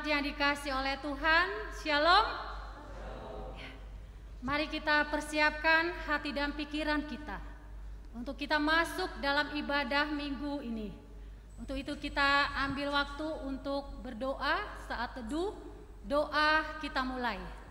Jemaat yang dikasihi oleh Tuhan, Shalom. Mari kita persiapkan hati dan pikiran kita untuk kita masuk dalam ibadah minggu ini. Untuk itu kita ambil waktu untuk berdoa saat teduh. Doa kita mulai.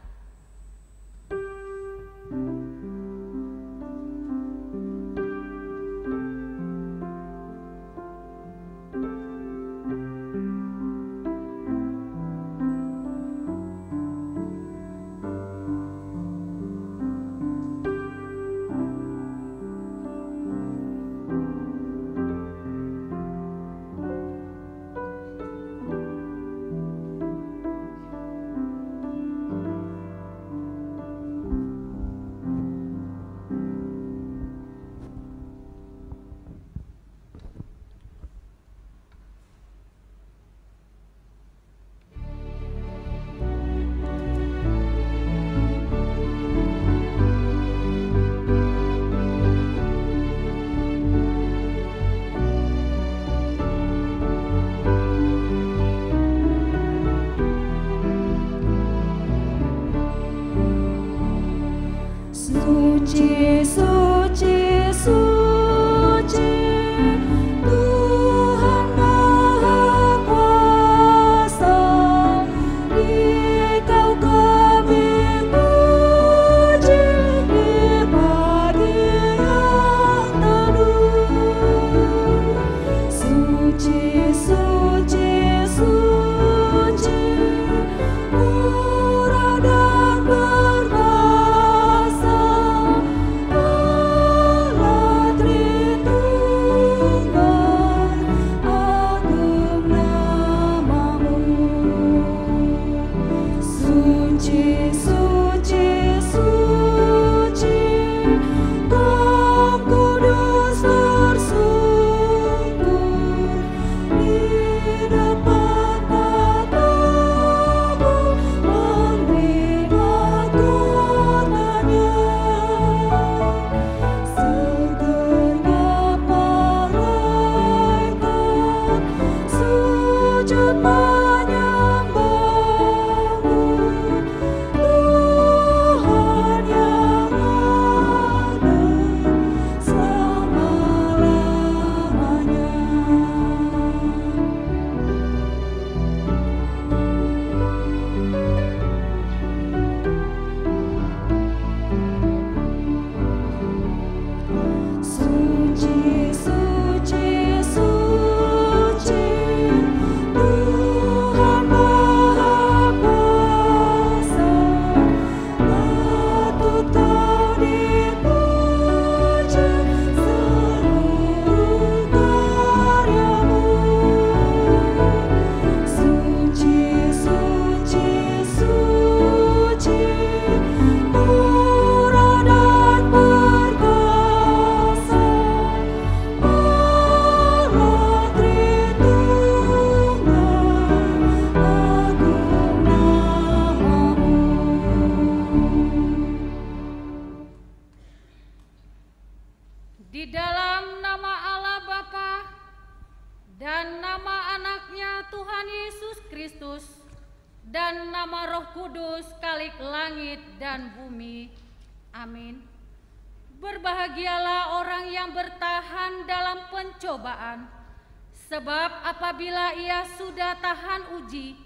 Sebab apabila ia sudah tahan uji,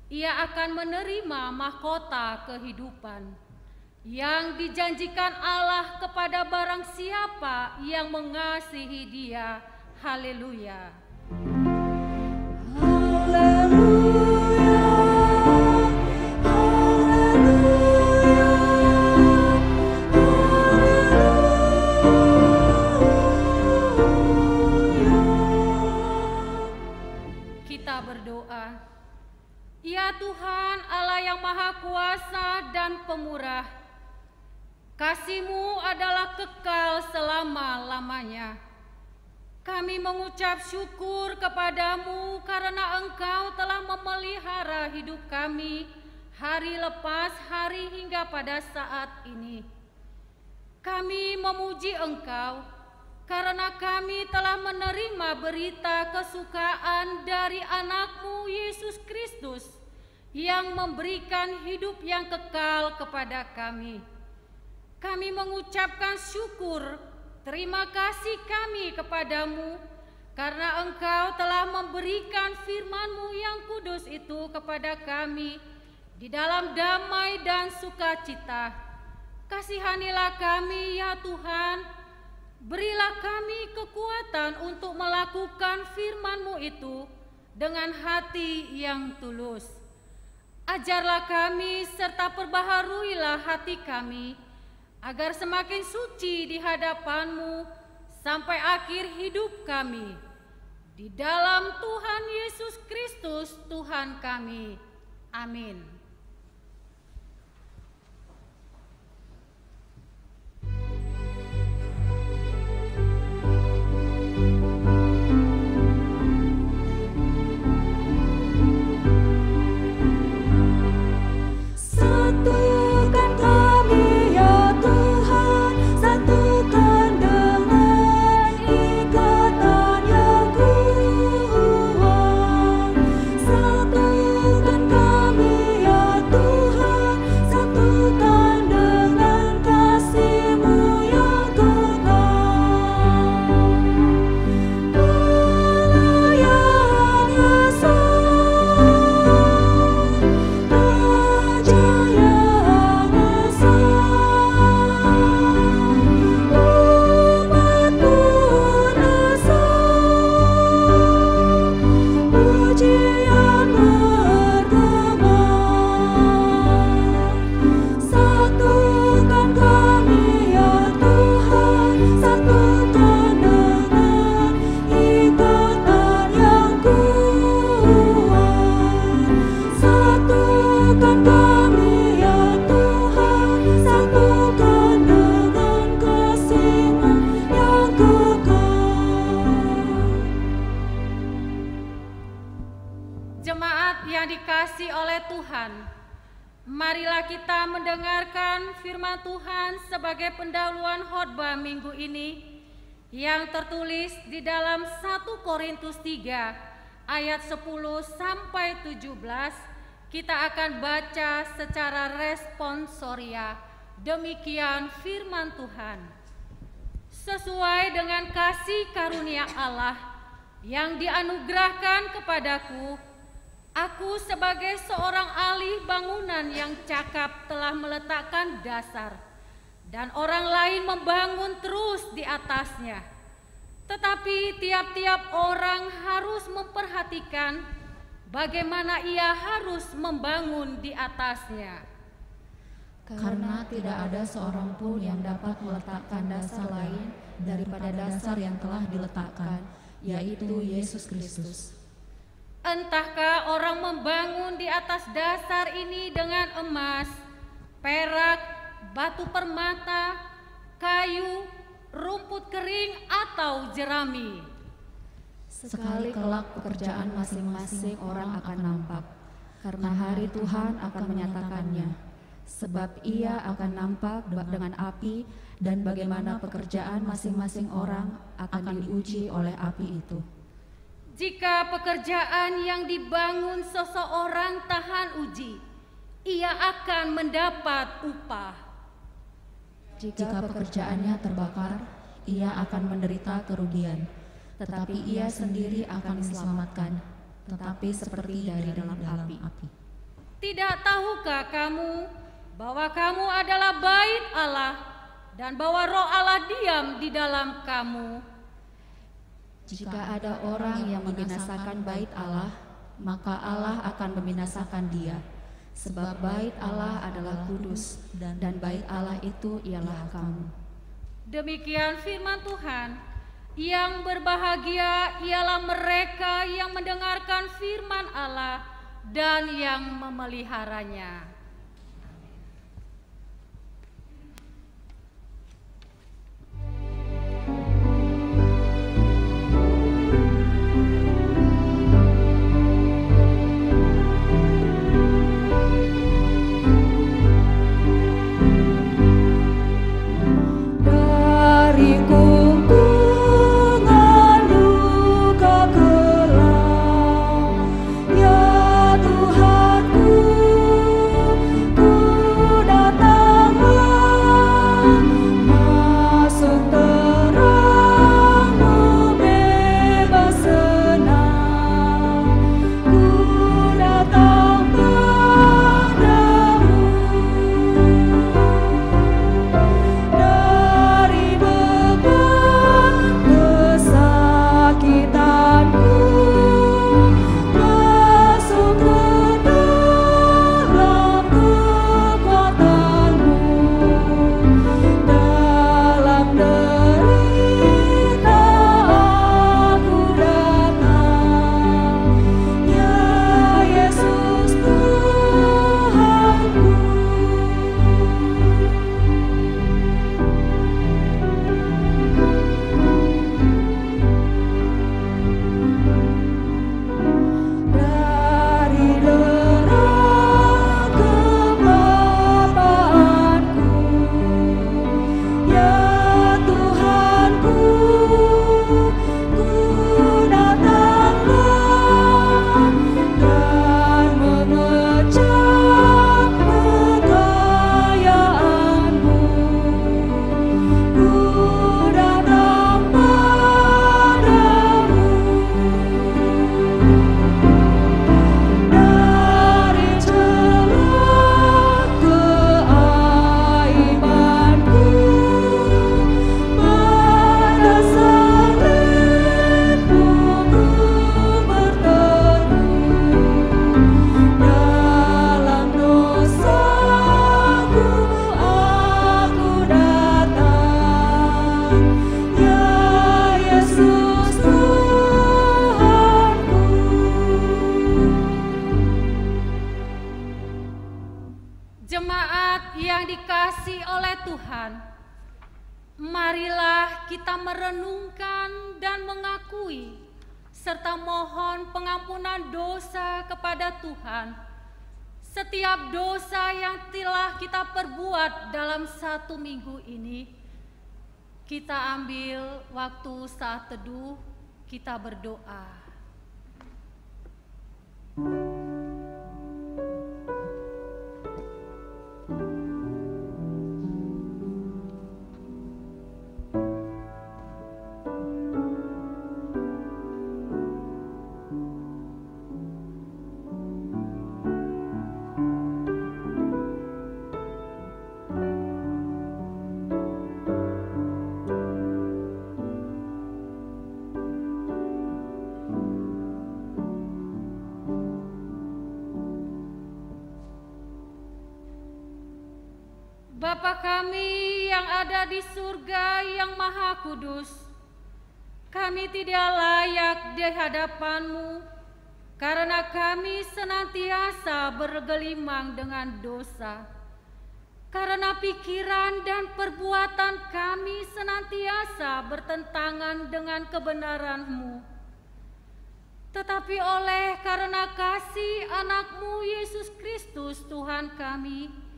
ia akan menerima mahkota kehidupan yang dijanjikan Allah kepada barang siapa yang mengasihi Dia. Haleluya. Berdoa. Ya Tuhan Allah yang Maha Kuasa dan Pemurah, kasih-Mu adalah kekal selama-lamanya. Kami mengucap syukur kepadamu karena Engkau telah memelihara hidup kami hari lepas hari hingga pada saat ini. Kami memuji Engkau karena kami telah menerima berita kesukaan dari anak-Mu Yesus Kristus yang memberikan hidup yang kekal kepada kami. Kami mengucapkan syukur, terima kasih kami kepadamu, karena Engkau telah memberikan firman-Mu yang kudus itu kepada kami di dalam damai dan sukacita. Kasihanilah kami ya Tuhan, berilah kami kekuatan untuk melakukan firman-Mu itu dengan hati yang tulus. Ajarlah kami serta perbaharuilah hati kami, agar semakin suci di hadapan-Mu sampai akhir hidup kami. Di dalam Tuhan Yesus Kristus Tuhan kami. Amin. Satukan kami ya Tuhan, satukan dengan ikatan yang kuat. Satukan kami ya Tuhan, satukan dengan kasih-Mu yang kekal. Pelayan Jemaat yang dikasihi oleh Tuhan, marilah kita mendengarkan firman Tuhan sebagai pendahuluan khotbah minggu ini yang tertulis di dalam 1 Korintus 3 ayat 10 sampai 17. Kita akan baca secara responsoria. Demikian firman Tuhan. Sesuai dengan kasih karunia Allah yang dianugerahkan kepadaku, aku sebagai seorang ahli bangunan yang cakap telah meletakkan dasar, dan orang lain membangun terus di atasnya. Tetapi tiap-tiap orang harus memperhatikan bagaimana ia harus membangun di atasnya. Karena tidak ada seorang pun yang dapat meletakkan dasar lain daripada dasar yang telah diletakkan, yaitu Yesus Kristus. Entahkah orang membangun di atas dasar ini dengan emas, perak, batu permata, kayu, rumput kering, atau jerami. Sekali kelak pekerjaan masing-masing orang akan nampak, karena hari Tuhan akan menyatakannya. Sebab ia akan nampak dengan api, dan bagaimana pekerjaan masing-masing orang akan diuji oleh api itu. Jika pekerjaan yang dibangun seseorang tahan uji, ia akan mendapat upah. Jika pekerjaannya terbakar, ia akan menderita kerugian, tetapi ia sendiri akan diselamatkan, tetapi seperti dari dalam api. Tidak tahukah kamu bahwa kamu adalah bait Allah dan bahwa Roh Allah diam di dalam kamu? Jika ada orang yang membinasakan bait Allah, maka Allah akan membinasakan dia. Sebab bait Allah adalah kudus, dan bait Allah itu ialah kamu. Demikian firman Tuhan. Yang berbahagia ialah mereka yang mendengarkan firman Allah dan yang memeliharanya. Ya Tuhanku, Tuhan, marilah kita merenungkan dan mengakui serta mohon pengampunan dosa kepada Tuhan. Setiap dosa yang telah kita perbuat dalam 1 minggu ini, kita ambil waktu saat teduh, kita berdoa. Bapa kami yang ada di surga yang maha kudus, kami tidak layak di hadapan-Mu karena kami senantiasa bergelimang dengan dosa. Karena pikiran dan perbuatan kami senantiasa bertentangan dengan kebenaran-Mu. Tetapi oleh karena kasih anak-Mu Yesus Kristus Tuhan kami,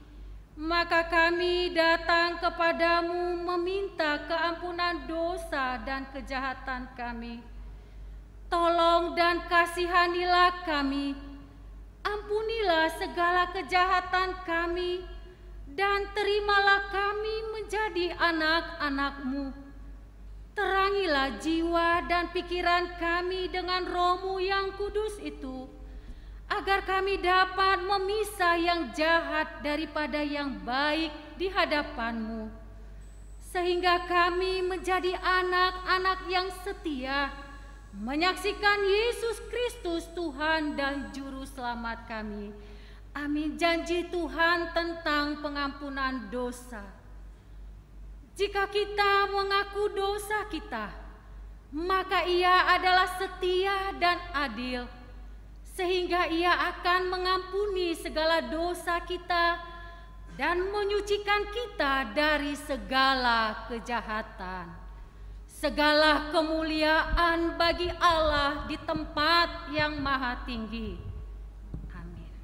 maka kami datang kepadamu meminta keampunan dosa dan kejahatan kami. Tolong dan kasihanilah kami, ampunilah segala kejahatan kami, dan terimalah kami menjadi anak-anak-Mu. Terangilah jiwa dan pikiran kami dengan Roh-Mu yang kudus itu, agar kami dapat memisah yang jahat daripada yang baik di hadapan-Mu, sehingga kami menjadi anak-anak yang setia, menyaksikan Yesus Kristus Tuhan dan Juru Selamat kami. Amin. Janji Tuhan tentang pengampunan dosa. Jika kita mengaku dosa kita, maka Ia adalah setia dan adil, sehingga Ia akan mengampuni segala dosa kita dan menyucikan kita dari segala kejahatan. Segala kemuliaan bagi Allah di tempat yang maha tinggi. Amin.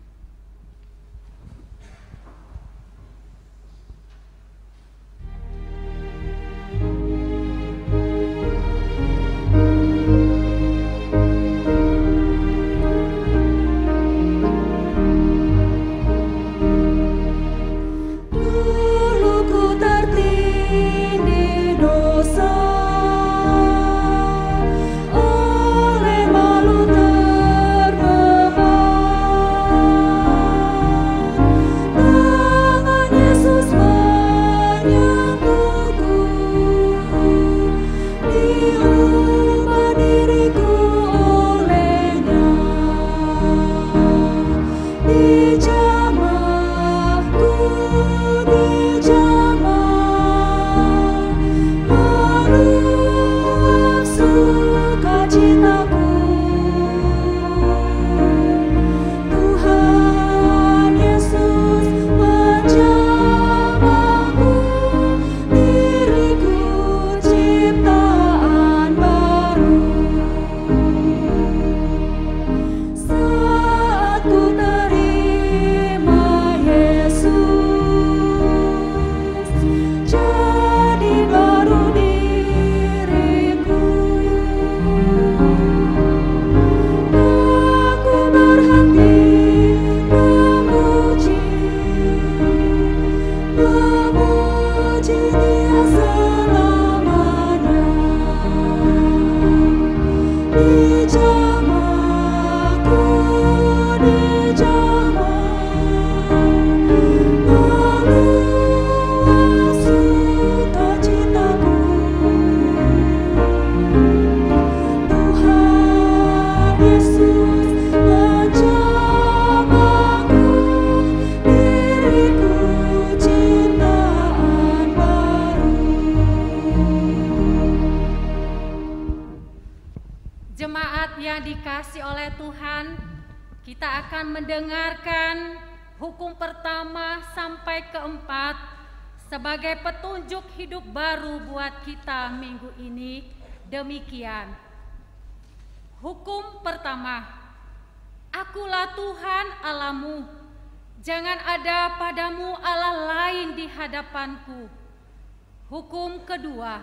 Kita akan mendengarkan hukum pertama sampai keempat sebagai petunjuk hidup baru buat kita minggu ini. Demikian. Hukum pertama, akulah Tuhan Allahmu, jangan ada padamu Allah lain di hadapanku. Hukum kedua,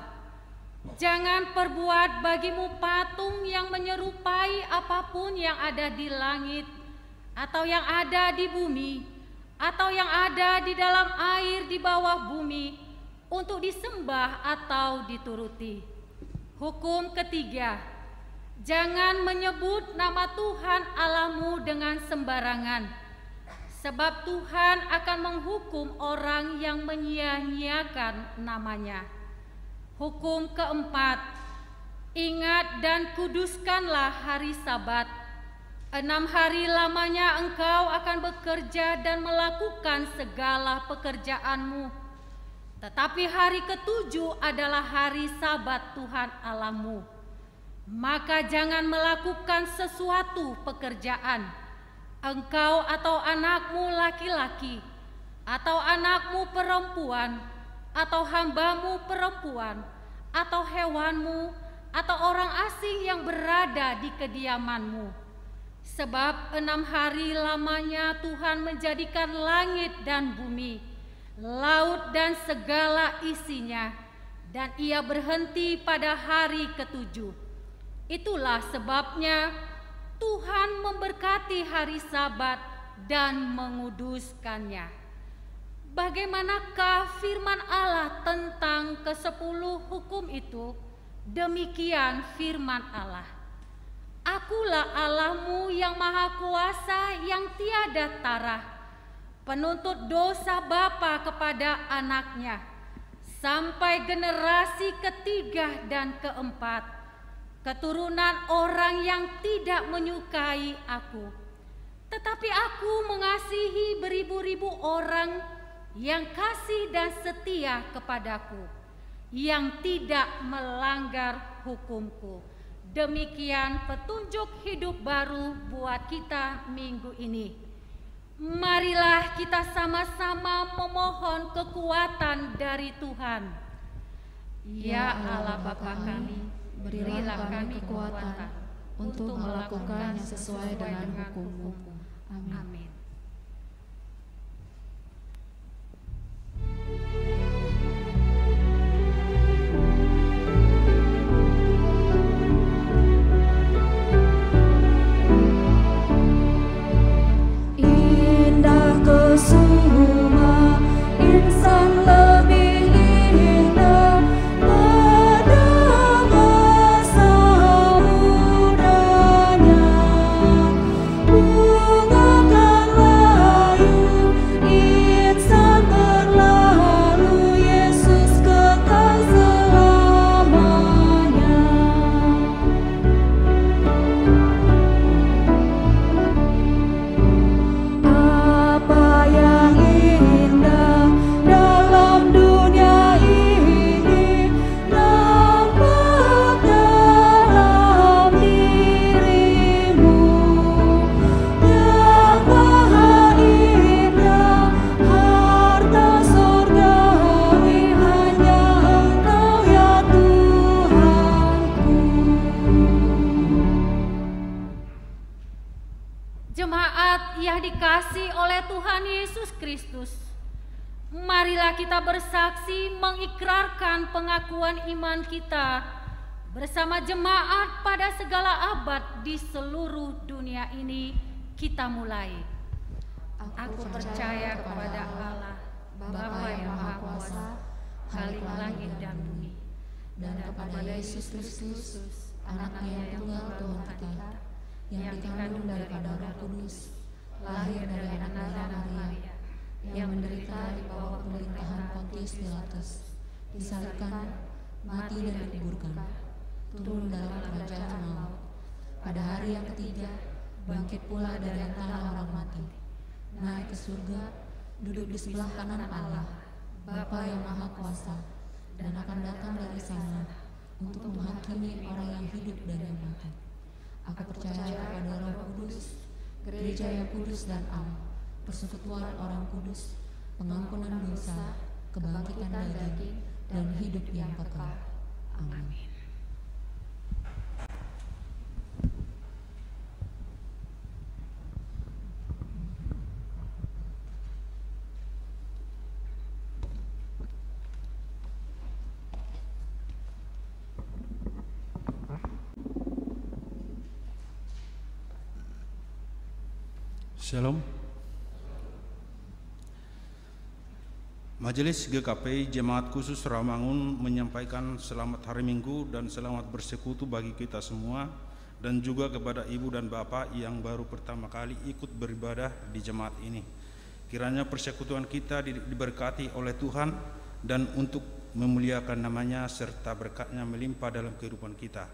jangan perbuat bagimu patung yang menyerupai apapun yang ada di langit, atau yang ada di bumi, atau yang ada di dalam air di bawah bumi, untuk disembah atau dituruti. Hukum ketiga, jangan menyebut nama Tuhan Allahmu dengan sembarangan, sebab Tuhan akan menghukum orang yang menyia-nyiakan namanya. Hukum keempat, ingat dan kuduskanlah hari Sabat. 6 hari lamanya engkau akan bekerja dan melakukan segala pekerjaanmu. Tetapi hari ke-7 adalah hari Sabat Tuhan Allahmu. Maka jangan melakukan sesuatu pekerjaan, engkau atau anakmu laki-laki, atau anakmu perempuan, atau hambamu perempuan, atau hewanmu, atau orang asing yang berada di kediamanmu. Sebab 6 hari lamanya Tuhan menjadikan langit dan bumi, laut dan segala isinya, dan Ia berhenti pada hari ke-7. Itulah sebabnya Tuhan memberkati hari Sabat dan menguduskannya. Bagaimanakah firman Allah tentang ke-10 hukum itu? Demikian firman Allah. Akulah Allahmu yang maha kuasa, yang tiada tarah, penuntut dosa bapa kepada anaknya, sampai generasi ketiga dan keempat, keturunan orang yang tidak menyukai aku. Tetapi aku mengasihi beribu-ribu orang yang kasih dan setia kepadaku, yang tidak melanggar hukumku. Demikian petunjuk hidup baru buat kita minggu ini. Marilah kita sama-sama memohon kekuatan dari Tuhan. Ya Allah Bapa kami, berilah kami kekuatan untuk melakukan yang sesuai dengan hukum-Mu. Amin. Semua insan lebih indah pada masa mudanya, bunga kan layu, insan berlalu, Yesus kekal selamanya. Apa yang indah dalam dunia ini nampak dalam dirimu, yang maha indah, harta surgawi, hanya Engkau ya Tuhanku. Jemaat yang dikasihi oleh Tuhan Yesus Kristus, marilah kita bersaksi mengikrarkan pengakuan iman kita bersama jemaat pada segala abad di seluruh dunia ini. Kita mulai. Aku percaya kepada Allah, Bapa yang Maha Kuasa, Khalik langit dan bumi, dan kepada Yesus Kristus, Anaknya yang tunggal Tuhan kita, yang dikandung daripada Roh Kudus, lahir dari anak Maria, yang menderita di bawah pemerintahan Pontius Pilatus, disalibkan, mati dan dikuburkan, turun dalam kerajaan maut. Pada hari yang ketiga, bangkit pula dari antara orang mati, naik ke surga, duduk di sebelah kanan Allah, Bapa yang Maha Kuasa, dan akan datang dari sana untuk menghakimi orang yang hidup dan yang mati. Aku percaya pada Roh Kudus, gereja yang kudus dan am, persekutuan orang kudus, pengampunan dosa, kebangkitan daging, dan hidup yang kekal. Amin. Shalom. Majelis GKP Jemaat Khusus Rawamangun menyampaikan selamat hari Minggu dan selamat bersekutu bagi kita semua, dan juga kepada ibu dan bapak yang baru pertama kali ikut beribadah di jemaat ini. Kiranya persekutuan kita diberkati oleh Tuhan dan untuk memuliakan namanya serta berkatnya melimpah dalam kehidupan kita.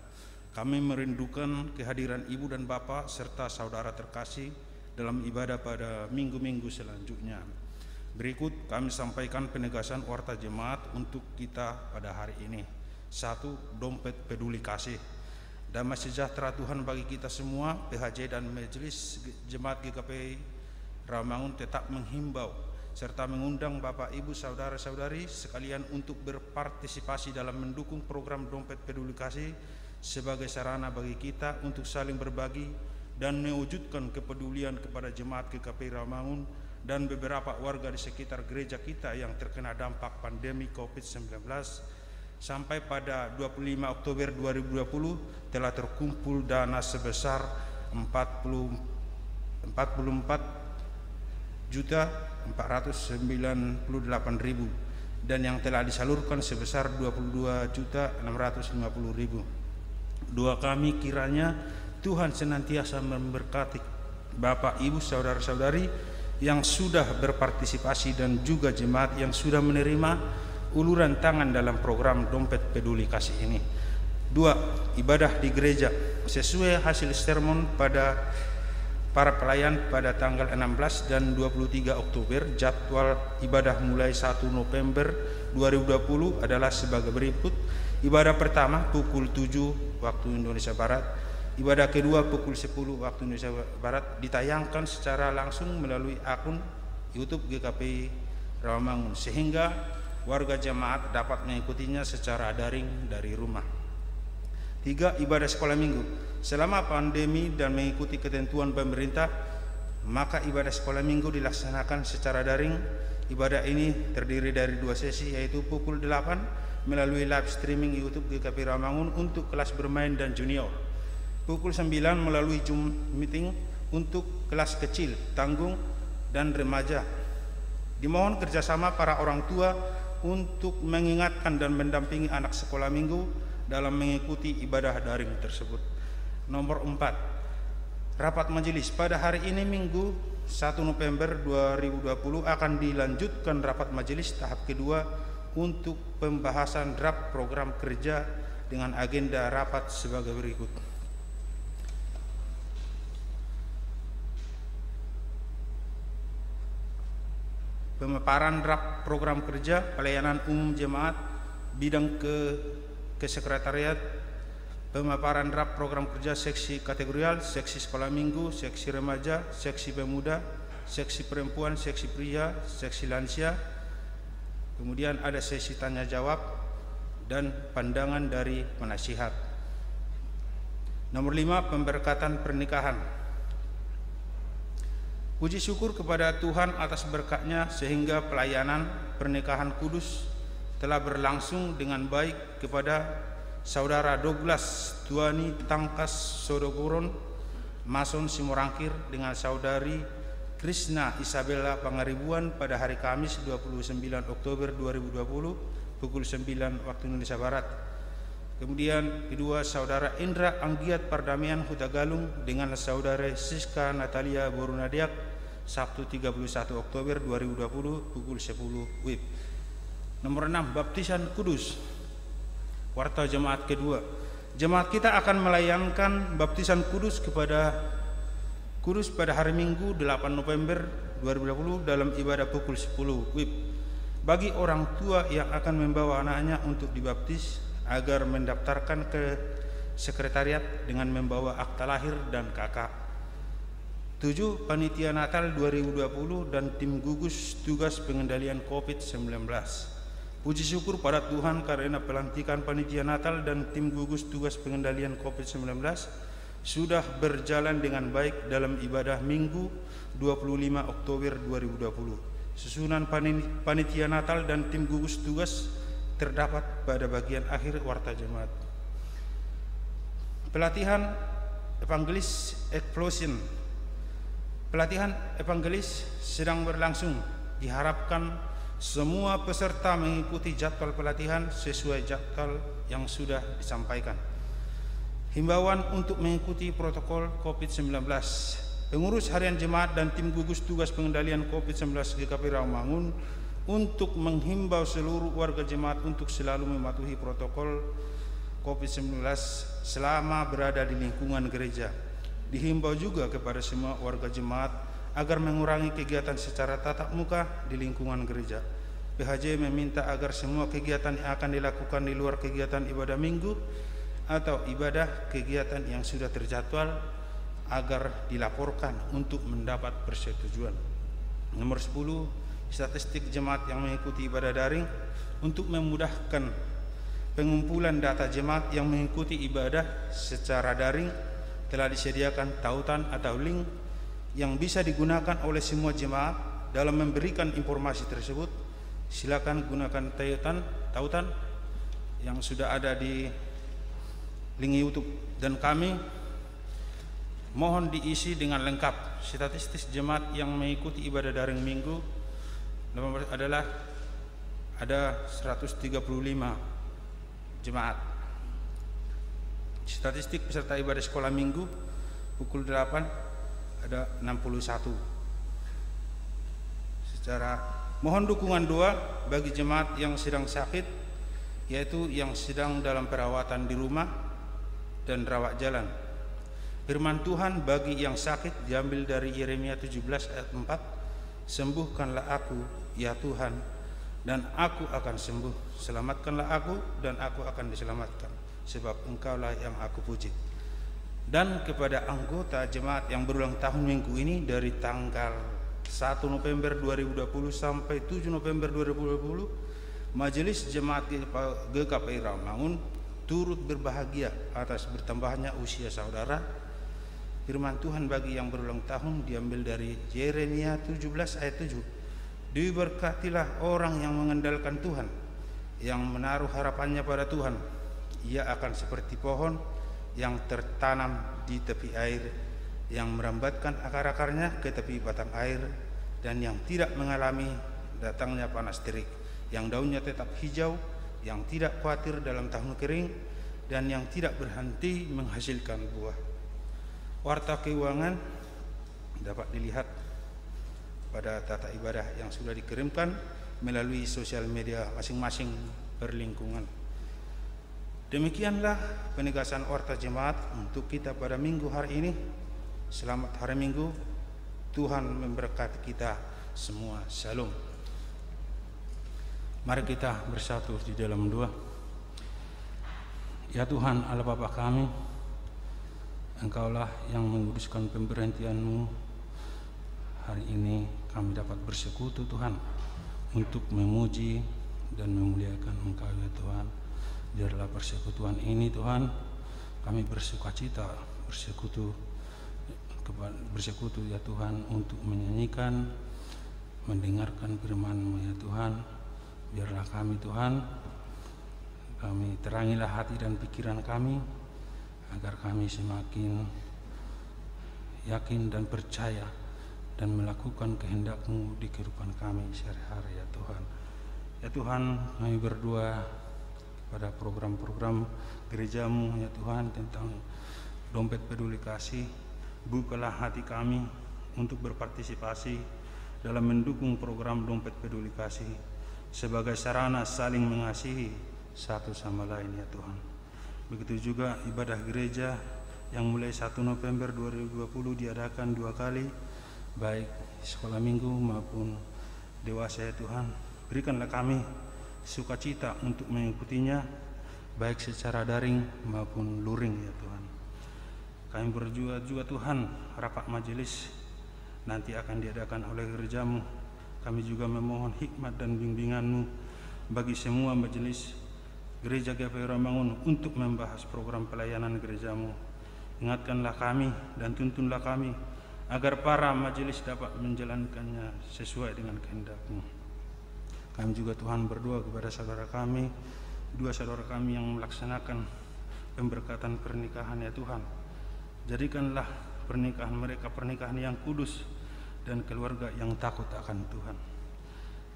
Kami merindukan kehadiran ibu dan bapak serta saudara terkasih dalam ibadah pada minggu-minggu selanjutnya. Berikut kami sampaikan penegasan warta jemaat untuk kita pada hari ini. 1. Dompet peduli kasih. Damai sejahtera Tuhan bagi kita semua. PHJ dan Majelis Jemaat GKP Rawamangun tetap menghimbau serta mengundang Bapak Ibu saudara-saudari sekalian untuk berpartisipasi dalam mendukung program Dompet Peduli Kasih sebagai sarana bagi kita untuk saling berbagi dan mewujudkan kepedulian kepada jemaat GKP Rawamangun dan beberapa warga di sekitar gereja kita yang terkena dampak pandemi COVID-19. Sampai pada 25 Oktober 2020 telah terkumpul dana sebesar 44.498.000 dan yang telah disalurkan sebesar 22.650.000. Doa kami kiranya Tuhan senantiasa memberkati Bapak, Ibu, saudara-saudari yang sudah berpartisipasi dan juga jemaat yang sudah menerima uluran tangan dalam program Dompet Peduli Kasih ini. 2. Ibadah di gereja sesuai hasil sermon pada para pelayan pada tanggal 16 dan 23 Oktober. Jadwal ibadah mulai 1 November 2020 adalah sebagai berikut. Ibadah pertama pukul 7 waktu Indonesia Barat. Ibadah kedua pukul 10 waktu Indonesia Barat ditayangkan secara langsung melalui akun YouTube GKP Rawamangun sehingga warga jemaat dapat mengikutinya secara daring dari rumah. 3. Ibadah sekolah minggu. Selama pandemi dan mengikuti ketentuan pemerintah, maka ibadah sekolah minggu dilaksanakan secara daring. Ibadah ini terdiri dari 2 sesi, yaitu pukul 8 melalui live streaming YouTube GKP Rawamangun untuk kelas bermain dan junior. Pukul 9 melalui Zoom meeting untuk kelas kecil, tanggung, dan remaja. Dimohon kerjasama para orang tua untuk mengingatkan dan mendampingi anak sekolah minggu dalam mengikuti ibadah daring tersebut. Nomor 4. Rapat majelis pada hari ini Minggu 1 November 2020 akan dilanjutkan rapat majelis tahap kedua untuk pembahasan draft program kerja dengan agenda rapat sebagai berikut. Pemaparan draft program kerja pelayanan umum jemaat bidang kesekretariat, pemaparan draft program kerja seksi kategorial, seksi sekolah minggu, seksi remaja, seksi pemuda, seksi perempuan, seksi pria, seksi lansia. Kemudian ada sesi tanya jawab dan pandangan dari penasihat. Nomor 5, pemberkatan pernikahan. Puji syukur kepada Tuhan atas berkat-Nya sehingga pelayanan pernikahan kudus telah berlangsung dengan baik kepada Saudara Douglas Tuani Tangkas Sodogoron, Mason Simorangkir, dengan Saudari Krishna Isabella Pangaribuan pada hari Kamis 29 Oktober 2020 pukul 9 waktu Indonesia Barat. Kemudian kedua, Saudara Indra Anggiat Pardamian Hutagalung dengan Saudara Siska Natalia Borunadiak Sabtu 31 Oktober 2020 pukul 10 WIB. Nomor 6, baptisan kudus. Warta jemaat kedua. Jemaat kita akan melayangkan baptisan kudus pada hari Minggu 8 November 2020 dalam ibadah pukul 10 WIB. Bagi orang tua yang akan membawa anaknya untuk dibaptis, agar mendaftarkan ke sekretariat dengan membawa akta lahir dan KK. 7. Panitia Natal 2020 dan tim gugus tugas pengendalian COVID-19. Puji syukur pada Tuhan karena pelantikan panitia Natal dan tim gugus tugas pengendalian COVID-19 sudah berjalan dengan baik dalam ibadah Minggu 25 Oktober 2020. Susunan panitia Natal dan tim gugus tugas terdapat pada bagian akhir warta jemaat. Pelatihan Evangelis Explosion. Pelatihan evangelis sedang berlangsung. Diharapkan semua peserta mengikuti jadwal pelatihan sesuai jadwal yang sudah disampaikan. Himbauan untuk mengikuti protokol COVID-19. Pengurus harian jemaat dan tim gugus tugas pengendalian COVID-19 GKP Rawamangun untuk menghimbau seluruh warga jemaat untuk selalu mematuhi protokol COVID-19 selama berada di lingkungan gereja. Dihimbau juga kepada semua warga jemaat agar mengurangi kegiatan secara tatap muka di lingkungan gereja. PHJ meminta agar semua kegiatan yang akan dilakukan di luar kegiatan ibadah minggu atau ibadah kegiatan yang sudah terjadwal agar dilaporkan untuk mendapat persetujuan. Nomor 10, statistik jemaat yang mengikuti ibadah daring. Untuk memudahkan pengumpulan data jemaat yang mengikuti ibadah secara daring, telah disediakan tautan atau link yang bisa digunakan oleh semua jemaat dalam memberikan informasi tersebut. Silakan gunakan tautan yang sudah ada di link YouTube, dan kami mohon diisi dengan lengkap. Statistik jemaat yang mengikuti ibadah daring minggu adalah ada 135 jemaat. Statistik peserta ibadah sekolah minggu pukul 8 ada 61. Mohon dukungan doa bagi jemaat yang sedang sakit, yaitu yang sedang dalam perawatan di rumah dan rawat jalan. Firman Tuhan bagi yang sakit diambil dari Yeremia 17 ayat 4. Sembuhkanlah aku ya Tuhan, dan aku akan sembuh. Selamatkanlah aku, dan aku akan diselamatkan, sebab Engkaulah yang aku puji. Dan kepada anggota jemaat yang berulang tahun minggu ini dari tanggal 1 November 2020 sampai 7 November 2020, Majelis Jemaat GKPI Rawamangun turut berbahagia atas bertambahnya usia saudara. Firman Tuhan bagi yang berulang tahun diambil dari Yeremia 17 ayat 7. Diberkatilah orang yang mengandalkan Tuhan, yang menaruh harapannya pada Tuhan. Ia akan seperti pohon yang tertanam di tepi air, yang merambatkan akar-akarnya ke tepi batang air, dan yang tidak mengalami datangnya panas terik, yang daunnya tetap hijau, yang tidak khawatir dalam tahun kering, dan yang tidak berhenti menghasilkan buah. Warta keuangan dapat dilihat pada tata ibadah yang sudah dikirimkan melalui sosial media masing-masing berlingkungan. Demikianlah penegasan warta jemaat untuk kita pada minggu hari ini. Selamat hari Minggu. Tuhan memberkati kita semua. Shalom. Mari kita bersatu di dalam doa. Ya Tuhan Allah Bapa kami, Engkaulah yang menguduskan pemberhentian-Mu. Hari ini kami dapat bersekutu Tuhan untuk memuji dan memuliakan Engkau ya Tuhan. Biarlah persekutuan ini Tuhan, kami bersukacita bersekutu ya Tuhan untuk menyanyikan, mendengarkan firman-Mu ya Tuhan. Biarlah kami Tuhan, kami terangilah hati dan pikiran kami agar kami semakin yakin dan percaya dan melakukan kehendak-Mu di kehidupan kami sehari-hari ya Tuhan. Ya Tuhan, kami berdoa pada program-program gereja-Mu ya Tuhan tentang dompet peduli kasih. Bukalah hati kami untuk berpartisipasi dalam mendukung program dompet peduli kasih sebagai sarana saling mengasihi satu sama lain ya Tuhan. Begitu juga ibadah gereja yang mulai 1 November 2020 diadakan 2 kali, baik sekolah minggu maupun dewasa ya Tuhan. Berikanlah kami sukacita untuk mengikutinya, baik secara daring maupun luring ya Tuhan. Kami berdoa juga Tuhan, rapat majelis nanti akan diadakan oleh gereja-Mu. Kami juga memohon hikmat dan bimbingan-Mu bagi semua majelis Gereja GPI Rawamangun untuk membahas program pelayanan gerejamu. Ingatkanlah kami dan tuntunlah kami agar para majelis dapat menjalankannya sesuai dengan kehendak-Mu. Kami juga Tuhan berdoa kepada saudara kami, dua saudara kami yang melaksanakan pemberkatan pernikahan ya Tuhan. Jadikanlah pernikahan mereka pernikahan yang kudus dan keluarga yang takut akan Tuhan.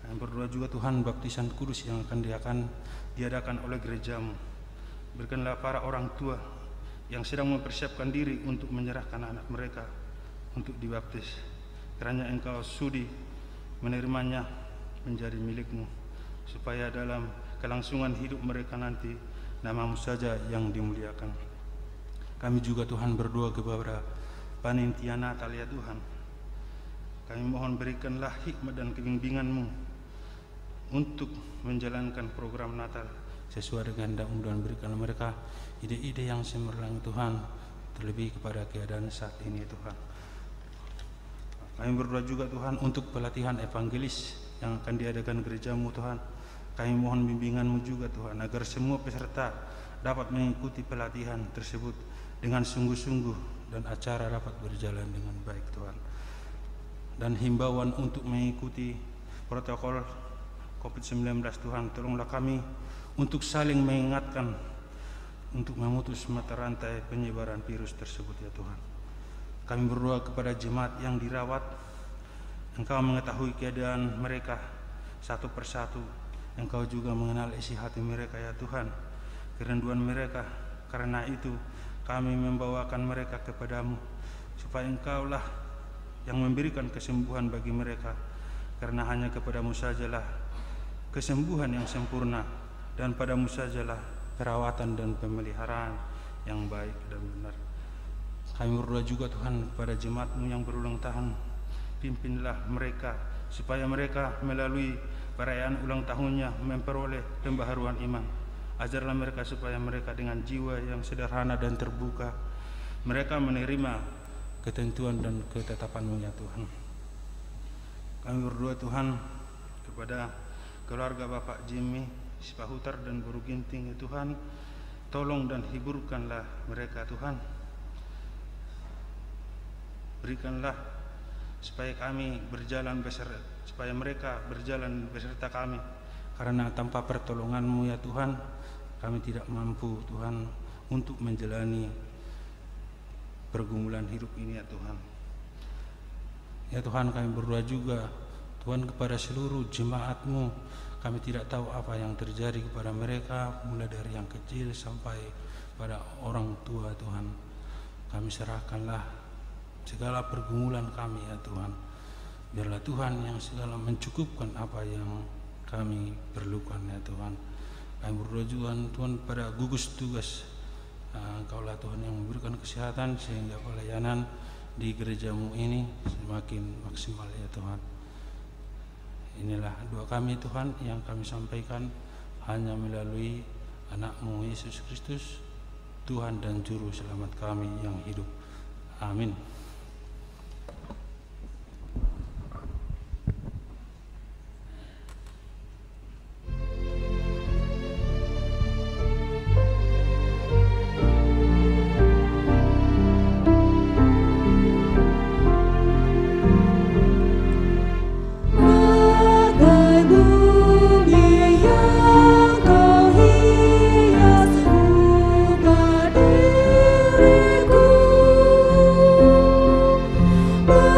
Kami berdoa juga Tuhan baptisan kudus yang akan diadakan oleh gerejamu. Berikanlah para orang tua yang sedang mempersiapkan diri untuk menyerahkan anak mereka untuk dibaptis, kiranya Engkau sudi menerimanya menjadi milik-Mu, supaya dalam kelangsungan hidup mereka nanti nama-Mu saja yang dimuliakan. Kami juga Tuhan berdoa kepada panitia Natal ya Tuhan. Kami mohon berikanlah hikmat dan kebimbingan-Mu untuk menjalankan program Natal sesuai dengan kehendak-Mu, dan berikanlah mereka ide-ide yang cemerlang Tuhan, terlebih kepada keadaan saat ini Tuhan. Kami berdoa juga Tuhan untuk pelatihan evangelis yang akan diadakan gerejamu Tuhan. Kami mohon bimbingan-Mu juga Tuhan, agar semua peserta dapat mengikuti pelatihan tersebut dengan sungguh-sungguh dan acara dapat berjalan dengan baik Tuhan. Dan himbauan untuk mengikuti protokol COVID-19 Tuhan, tolonglah kami untuk saling mengingatkan untuk memutus mata rantai penyebaran virus tersebut ya Tuhan. Kami berdoa kepada jemaat yang dirawat, Engkau mengetahui keadaan mereka satu persatu, Engkau juga mengenal isi hati mereka ya Tuhan, kerinduan mereka. Karena itu kami membawakan mereka kepadamu, supaya Engkaulah yang memberikan kesembuhan bagi mereka, karena hanya kepadamu sajalah kesembuhan yang sempurna, dan padamu sajalah perawatan dan pemeliharaan yang baik dan benar. Kami berdoa juga Tuhan pada jemaat-Mu yang berulang tahun, pimpinlah mereka supaya mereka melalui perayaan ulang tahunnya memperoleh pembaharuan iman. Ajarlah mereka supaya mereka dengan jiwa yang sederhana dan terbuka mereka menerima ketentuan dan ketetapan-Mu ya Tuhan. Kami berdoa Tuhan kepada keluarga Bapak Jimmy Sipahutar dan Guru Ginting ya Tuhan, tolong dan hiburkanlah mereka Tuhan. Berikanlah supaya mereka berjalan beserta kami, karena tanpa pertolongan-Mu ya Tuhan kami tidak mampu Tuhan untuk menjalani pergumulan hidup ini ya Tuhan. Ya Tuhan, kami berdoa juga Tuhan kepada seluruh jemaat-Mu. Kami tidak tahu apa yang terjadi kepada mereka, mulai dari yang kecil sampai pada orang tua Tuhan. Kami serahkanlah segala pergumulan kami ya Tuhan. Biarlah Tuhan yang segala mencukupkan apa yang kami perlukan ya Tuhan. Kami berdoa juga Tuhan pada gugus tugas, Engkaulah Tuhan yang memberikan kesehatan sehingga pelayanan di gerejamu ini semakin maksimal ya Tuhan. Inilah doa kami Tuhan yang kami sampaikan hanya melalui anak-Mu Yesus Kristus, Tuhan dan Juru Selamat kami yang hidup. Amin. Bagai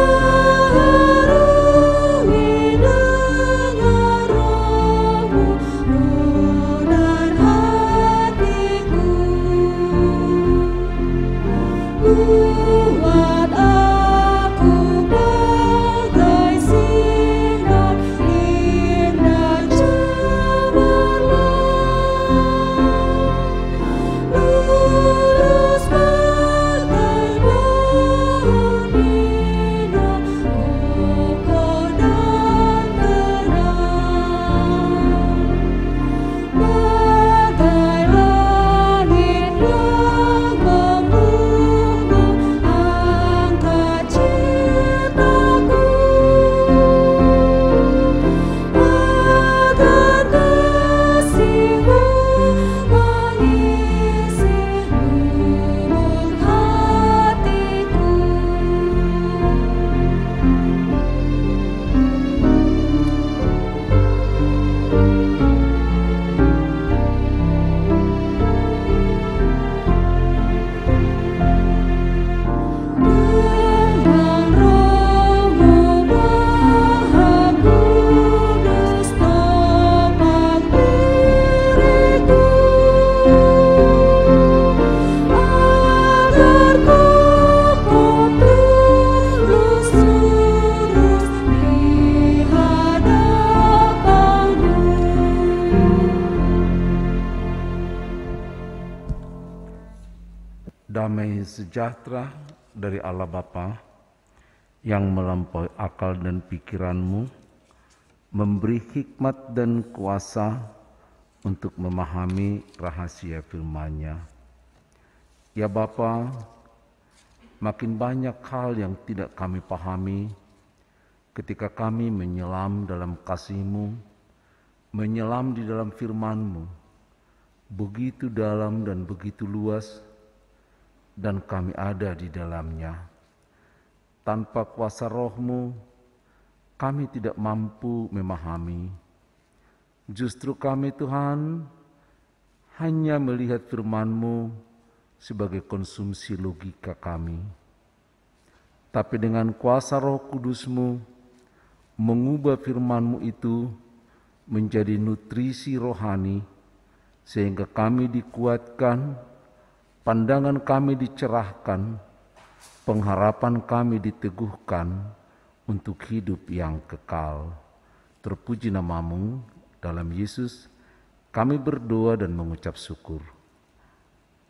Damai sejahtera dari Allah Bapa yang melampaui akal dan pikiranmu, memberi hikmat dan kuasa untuk memahami rahasia firman-Nya. Ya Bapa, makin banyak hal yang tidak kami pahami ketika kami menyelam dalam kasih-Mu, menyelam di dalam firman-Mu, begitu dalam dan begitu luas, dan kami ada di dalamnya. Tanpa kuasa Roh-Mu, kami tidak mampu memahami. Justru kami Tuhan hanya melihat firman-Mu sebagai konsumsi logika kami. Tapi dengan kuasa Roh Kudus-Mu, mengubah firman-Mu itu menjadi nutrisi rohani, sehingga kami dikuatkan, pandangan kami dicerahkan, pengharapan kami diteguhkan untuk hidup yang kekal. Terpuji nama-Mu, dalam Yesus kami berdoa dan mengucap syukur.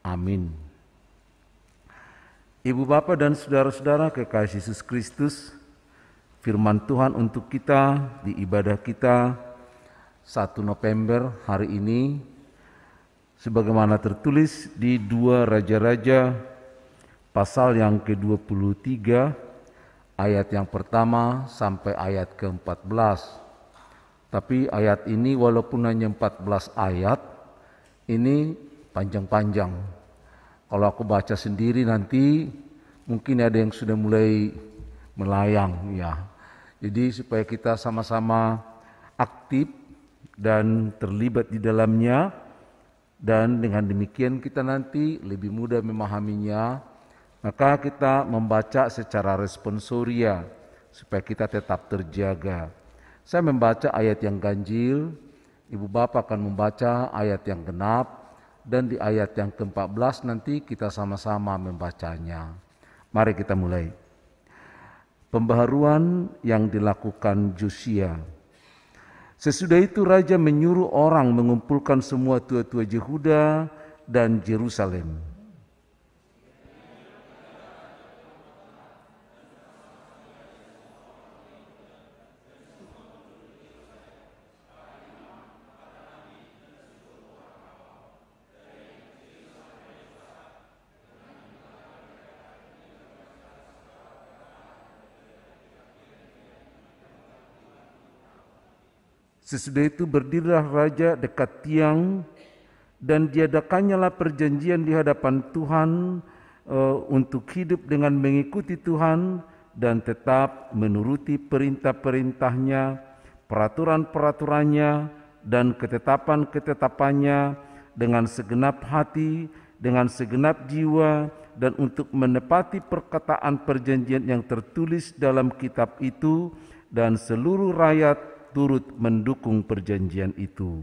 Amin. Ibu bapa dan saudara-saudara kekasih Yesus Kristus, firman Tuhan untuk kita di ibadah kita 1 November hari ini, sebagaimana tertulis di 2 Raja-Raja pasal yang ke-23 ayat yang pertama sampai ayat ke-14. Tapi ayat ini walaupun hanya 14 ayat, ini panjang-panjang. Kalau aku baca sendiri nanti mungkin ada yang sudah mulai melayang ya. Jadi supaya kita sama-sama aktif dan terlibat di dalamnya, dan dengan demikian kita nanti lebih mudah memahaminya, maka kita membaca secara responsoria supaya kita tetap terjaga. Saya membaca ayat yang ganjil, Ibu Bapak akan membaca ayat yang genap, dan di ayat yang ke-14 nanti kita sama-sama membacanya. Mari kita mulai. Pembaharuan yang dilakukan Josia. Sesudah itu raja menyuruh orang mengumpulkan semua tua-tua Yehuda dan Yerusalem. Sesudah itu berdirilah raja dekat tiang dan diadakannya perjanjian di hadapan Tuhan untuk hidup dengan mengikuti Tuhan dan tetap menuruti perintah-perintahnya, peraturan-peraturannya, dan ketetapan-ketetapannya dengan segenap hati, dengan segenap jiwa, dan untuk menepati perkataan perjanjian yang tertulis dalam kitab itu, dan seluruh rakyat turut mendukung perjanjian itu.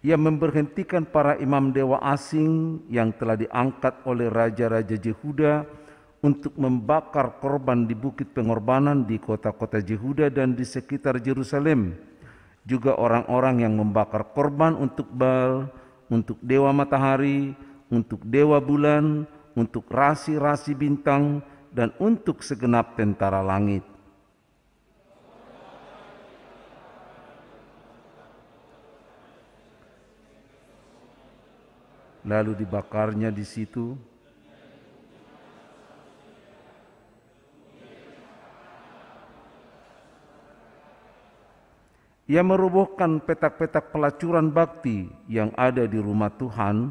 Ia memberhentikan para imam dewa asing yang telah diangkat oleh raja-raja Yehuda untuk membakar korban di bukit pengorbanan di kota-kota Yehuda dan di sekitar Yerusalem. Juga orang-orang yang membakar korban untuk Baal, untuk dewa matahari, untuk dewa bulan, untuk rasi-rasi bintang, dan untuk segenap tentara langit. Lalu dibakarnya di situ. Ia merobohkan petak-petak pelacuran bakti yang ada di rumah Tuhan,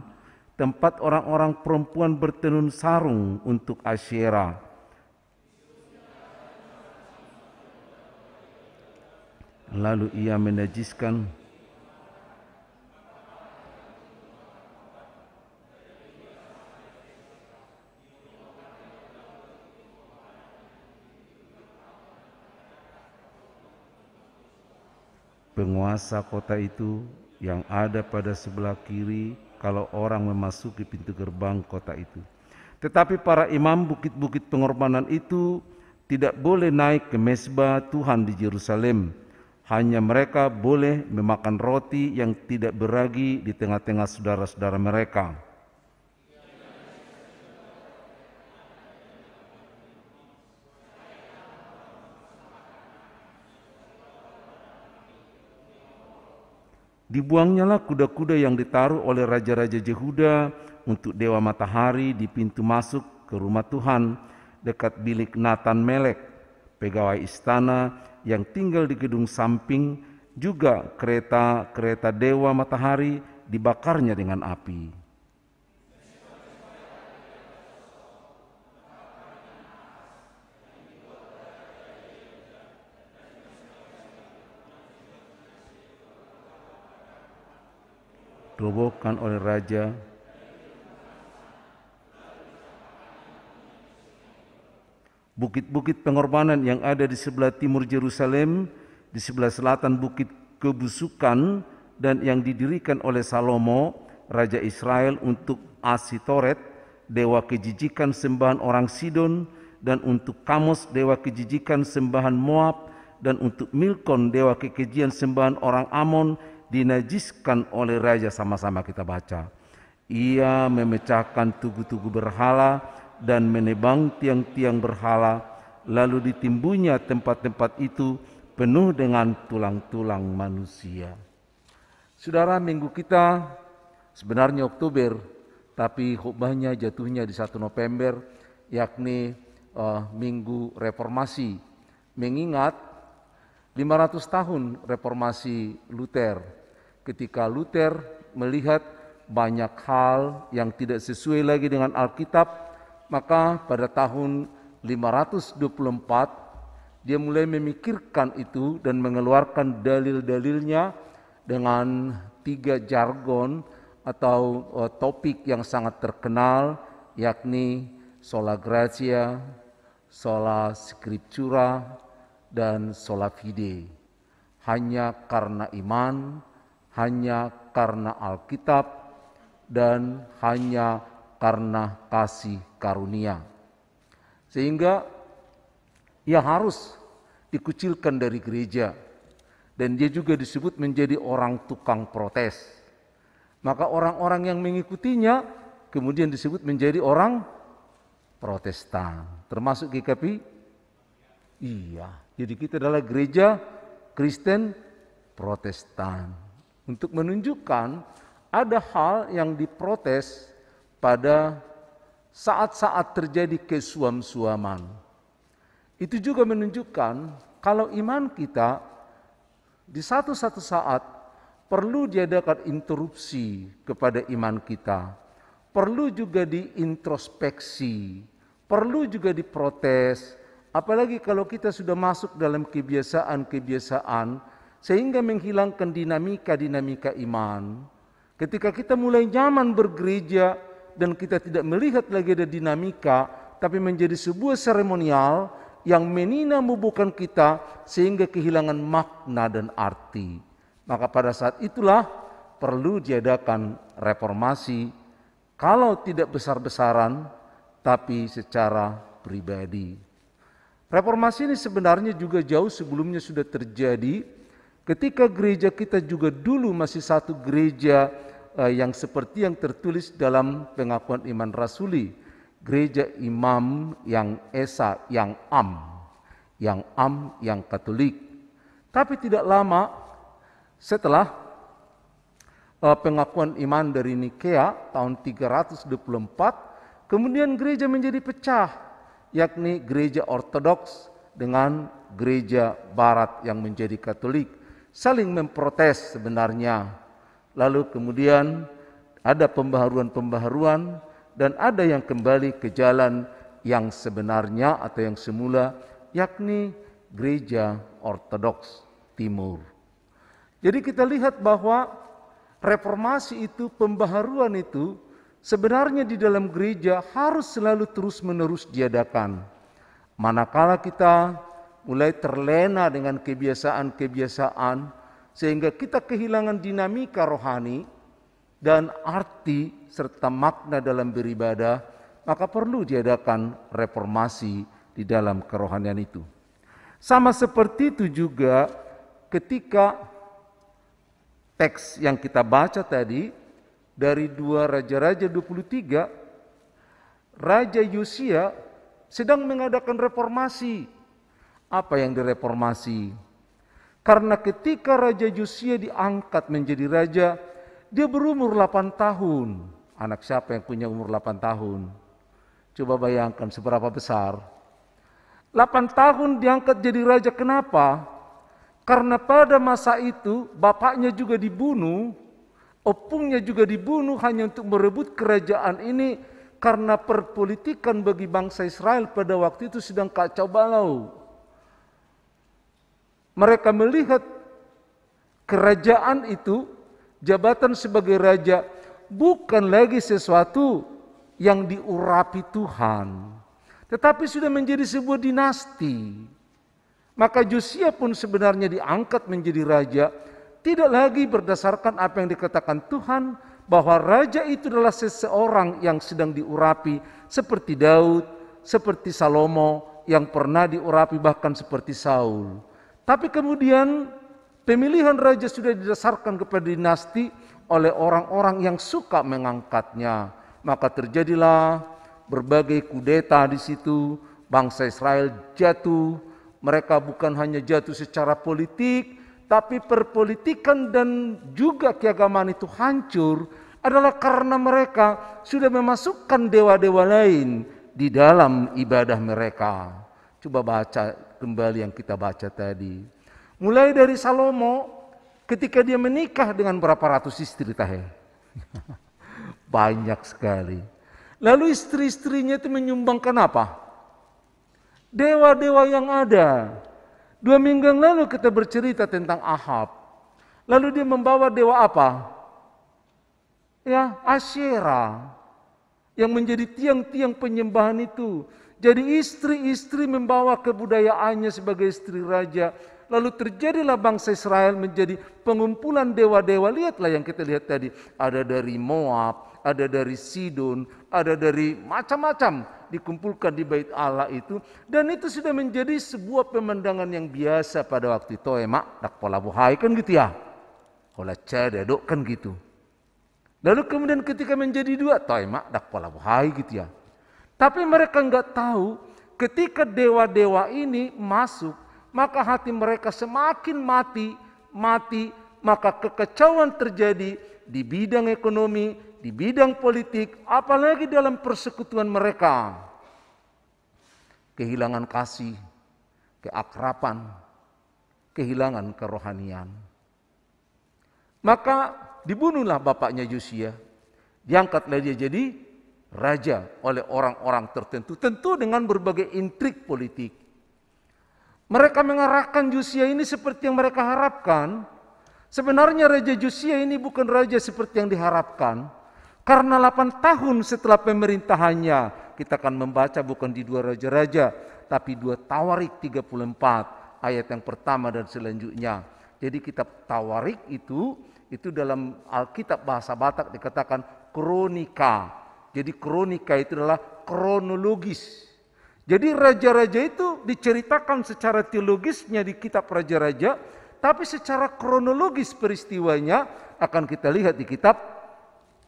tempat orang-orang perempuan bertenun sarung untuk Asyera. Lalu ia menajiskan penguasa kota itu yang ada pada sebelah kiri kalau orang memasuki pintu gerbang kota itu. Tetapi para imam bukit-bukit pengorbanan itu tidak boleh naik ke mezbah Tuhan di Yerusalem. Hanya mereka boleh memakan roti yang tidak beragi di tengah-tengah saudara-saudara mereka. Dibuangnyalah kuda-kuda yang ditaruh oleh raja-raja Yehuda untuk dewa matahari di pintu masuk ke rumah Tuhan dekat bilik Natan Melek, pegawai istana yang tinggal di gedung samping. Juga kereta dewa matahari dibakarnya dengan api. Robohkan oleh raja bukit-bukit pengorbanan yang ada di sebelah timur Yerusalem, di sebelah selatan bukit kebusukan, dan yang didirikan oleh Salomo, Raja Israel untuk Asitoret, dewa kejijikan sembahan orang Sidon, dan untuk Kamos, dewa kejijikan sembahan Moab, dan untuk Milkon, dewa kekejian sembahan orang Amon, dinajiskan oleh raja. Sama-sama kita baca. Ia memecahkan tugu-tugu berhala dan menebang tiang-tiang berhala, lalu ditimbunya tempat-tempat itu penuh dengan tulang-tulang manusia. Saudara, minggu kita sebenarnya Oktober, tapi khotbahnya jatuhnya di 1 November, yakni Minggu Reformasi, mengingat 500 tahun Reformasi Luther. Ketika Luther melihat banyak hal yang tidak sesuai lagi dengan Alkitab, maka pada tahun 524 dia mulai memikirkan itu dan mengeluarkan dalil-dalilnya dengan 3 jargon atau topik yang sangat terkenal, yakni sola gratia, sola scriptura, dan sola fide. Hanya karena iman, hanya karena Alkitab, dan hanya karena kasih karunia. Sehingga ia harus dikucilkan dari gereja, dan dia juga disebut menjadi orang tukang protes. Maka orang-orang yang mengikutinya kemudian disebut menjadi orang Protestan, termasuk GKP. Iya, jadi kita adalah gereja Kristen Protestan. Untuk menunjukkan ada hal yang diprotes pada saat-saat terjadi kesuam-suaman. Itu juga menunjukkan kalau iman kita di satu saat perlu diadakan interupsi kepada iman kita, perlu juga diintrospeksi, perlu juga diprotes, apalagi kalau kita sudah masuk dalam kebiasaan-kebiasaan sehingga menghilangkan dinamika-dinamika iman. Ketika kita mulai nyaman bergereja dan kita tidak melihat lagi ada dinamika, tapi menjadi sebuah seremonial yang meninamubukan kita sehingga kehilangan makna dan arti. Maka pada saat itulah perlu diadakan reformasi, kalau tidak besar-besaran, tapi secara pribadi. Reformasi ini sebenarnya juga jauh sebelumnya sudah terjadi. Ketika gereja kita juga dulu masih satu gereja yang seperti yang tertulis dalam pengakuan iman rasuli, gereja imam yang esa, yang Katolik. Tapi tidak lama setelah pengakuan iman dari Nikea tahun 324, kemudian gereja menjadi pecah, yakni gereja Ortodoks dengan gereja Barat yang menjadi Katolik. Saling memprotes sebenarnya. Lalu kemudian ada pembaharuan-pembaharuan dan ada yang kembali ke jalan yang sebenarnya atau yang semula, yakni gereja Ortodoks Timur. Jadi kita lihat bahwa reformasi itu, pembaharuan itu sebenarnya di dalam gereja harus selalu terus-menerus diadakan. Manakala kita mulai terlena dengan kebiasaan-kebiasaan, sehingga kita kehilangan dinamika rohani dan arti serta makna dalam beribadah, maka perlu diadakan reformasi di dalam kerohanian itu. Sama seperti itu juga ketika teks yang kita baca tadi dari 2 Raja-Raja 23, Raja Yosia sedang mengadakan reformasi. Apa yang direformasi? Karena ketika Raja Yosia diangkat menjadi raja, dia berumur 8 tahun. Anak siapa yang punya umur 8 tahun? Coba bayangkan seberapa besar. 8 tahun diangkat jadi raja, kenapa? Karena pada masa itu bapaknya juga dibunuh, opungnya juga dibunuh hanya untuk merebut kerajaan ini, karena perpolitikan bagi bangsa Israel pada waktu itu sedang kacau balau. Mereka melihat kerajaan itu, jabatan sebagai raja, bukan lagi sesuatu yang diurapi Tuhan, tetapi sudah menjadi sebuah dinasti. Maka Yosia pun sebenarnya diangkat menjadi raja, tidak lagi berdasarkan apa yang dikatakan Tuhan, bahwa raja itu adalah seseorang yang sedang diurapi, seperti Daud, seperti Salomo yang pernah diurapi, bahkan seperti Saul. Tapi kemudian pemilihan raja sudah didasarkan kepada dinasti oleh orang-orang yang suka mengangkatnya. Maka terjadilah berbagai kudeta di situ, bangsa Israel jatuh. Mereka bukan hanya jatuh secara politik, tapi perpolitikan dan juga keagamaan itu hancur adalah karena mereka sudah memasukkan dewa-dewa lain di dalam ibadah mereka. Coba baca kembali yang kita baca tadi. Mulai dari Salomo ketika dia menikah dengan berapa ratus istri tahe. Banyak sekali. Lalu istri-istrinya itu menyumbangkan apa? Dewa-dewa yang ada. 2 minggu yang lalu kita bercerita tentang Ahab. Lalu dia membawa dewa apa? Ya, Asyera. Yang menjadi tiang-tiang penyembahan itu. Jadi istri-istri membawa kebudayaannya sebagai istri raja. Lalu terjadilah bangsa Israel menjadi pengumpulan dewa-dewa. Lihatlah yang kita lihat tadi. Ada dari Moab, ada dari Sidon, ada dari macam-macam dikumpulkan di bait Allah itu. Dan itu sudah menjadi sebuah pemandangan yang biasa pada waktu itu. Emak, dak pola buhai kan gitu ya. Pola cadadok kan gitu. Lalu kemudian ketika menjadi 2, emak, dak pola buhai gitu ya. Tapi mereka enggak tahu ketika dewa-dewa ini masuk, maka hati mereka semakin mati, maka kekacauan terjadi di bidang ekonomi, di bidang politik, apalagi dalam persekutuan mereka. Kehilangan kasih, keakraban, kehilangan kerohanian. Maka dibunuhlah bapaknya Yosia, diangkatlah dia jadi raja oleh orang-orang tertentu, tentu dengan berbagai intrik politik. Mereka mengarahkan Yosia ini seperti yang mereka harapkan. Sebenarnya Raja Yosia ini bukan raja seperti yang diharapkan. Karena 8 tahun setelah pemerintahannya, kita akan membaca bukan di 2 Raja-Raja, tapi 2 Tawarik 34, ayat yang pertama dan selanjutnya. Jadi kitab Tawarik itu dalam Alkitab bahasa Batak dikatakan kronika. Jadi kronika itu adalah kronologis. Jadi raja-raja itu diceritakan secara teologisnya di kitab Raja-Raja, tapi secara kronologis peristiwanya akan kita lihat di kitab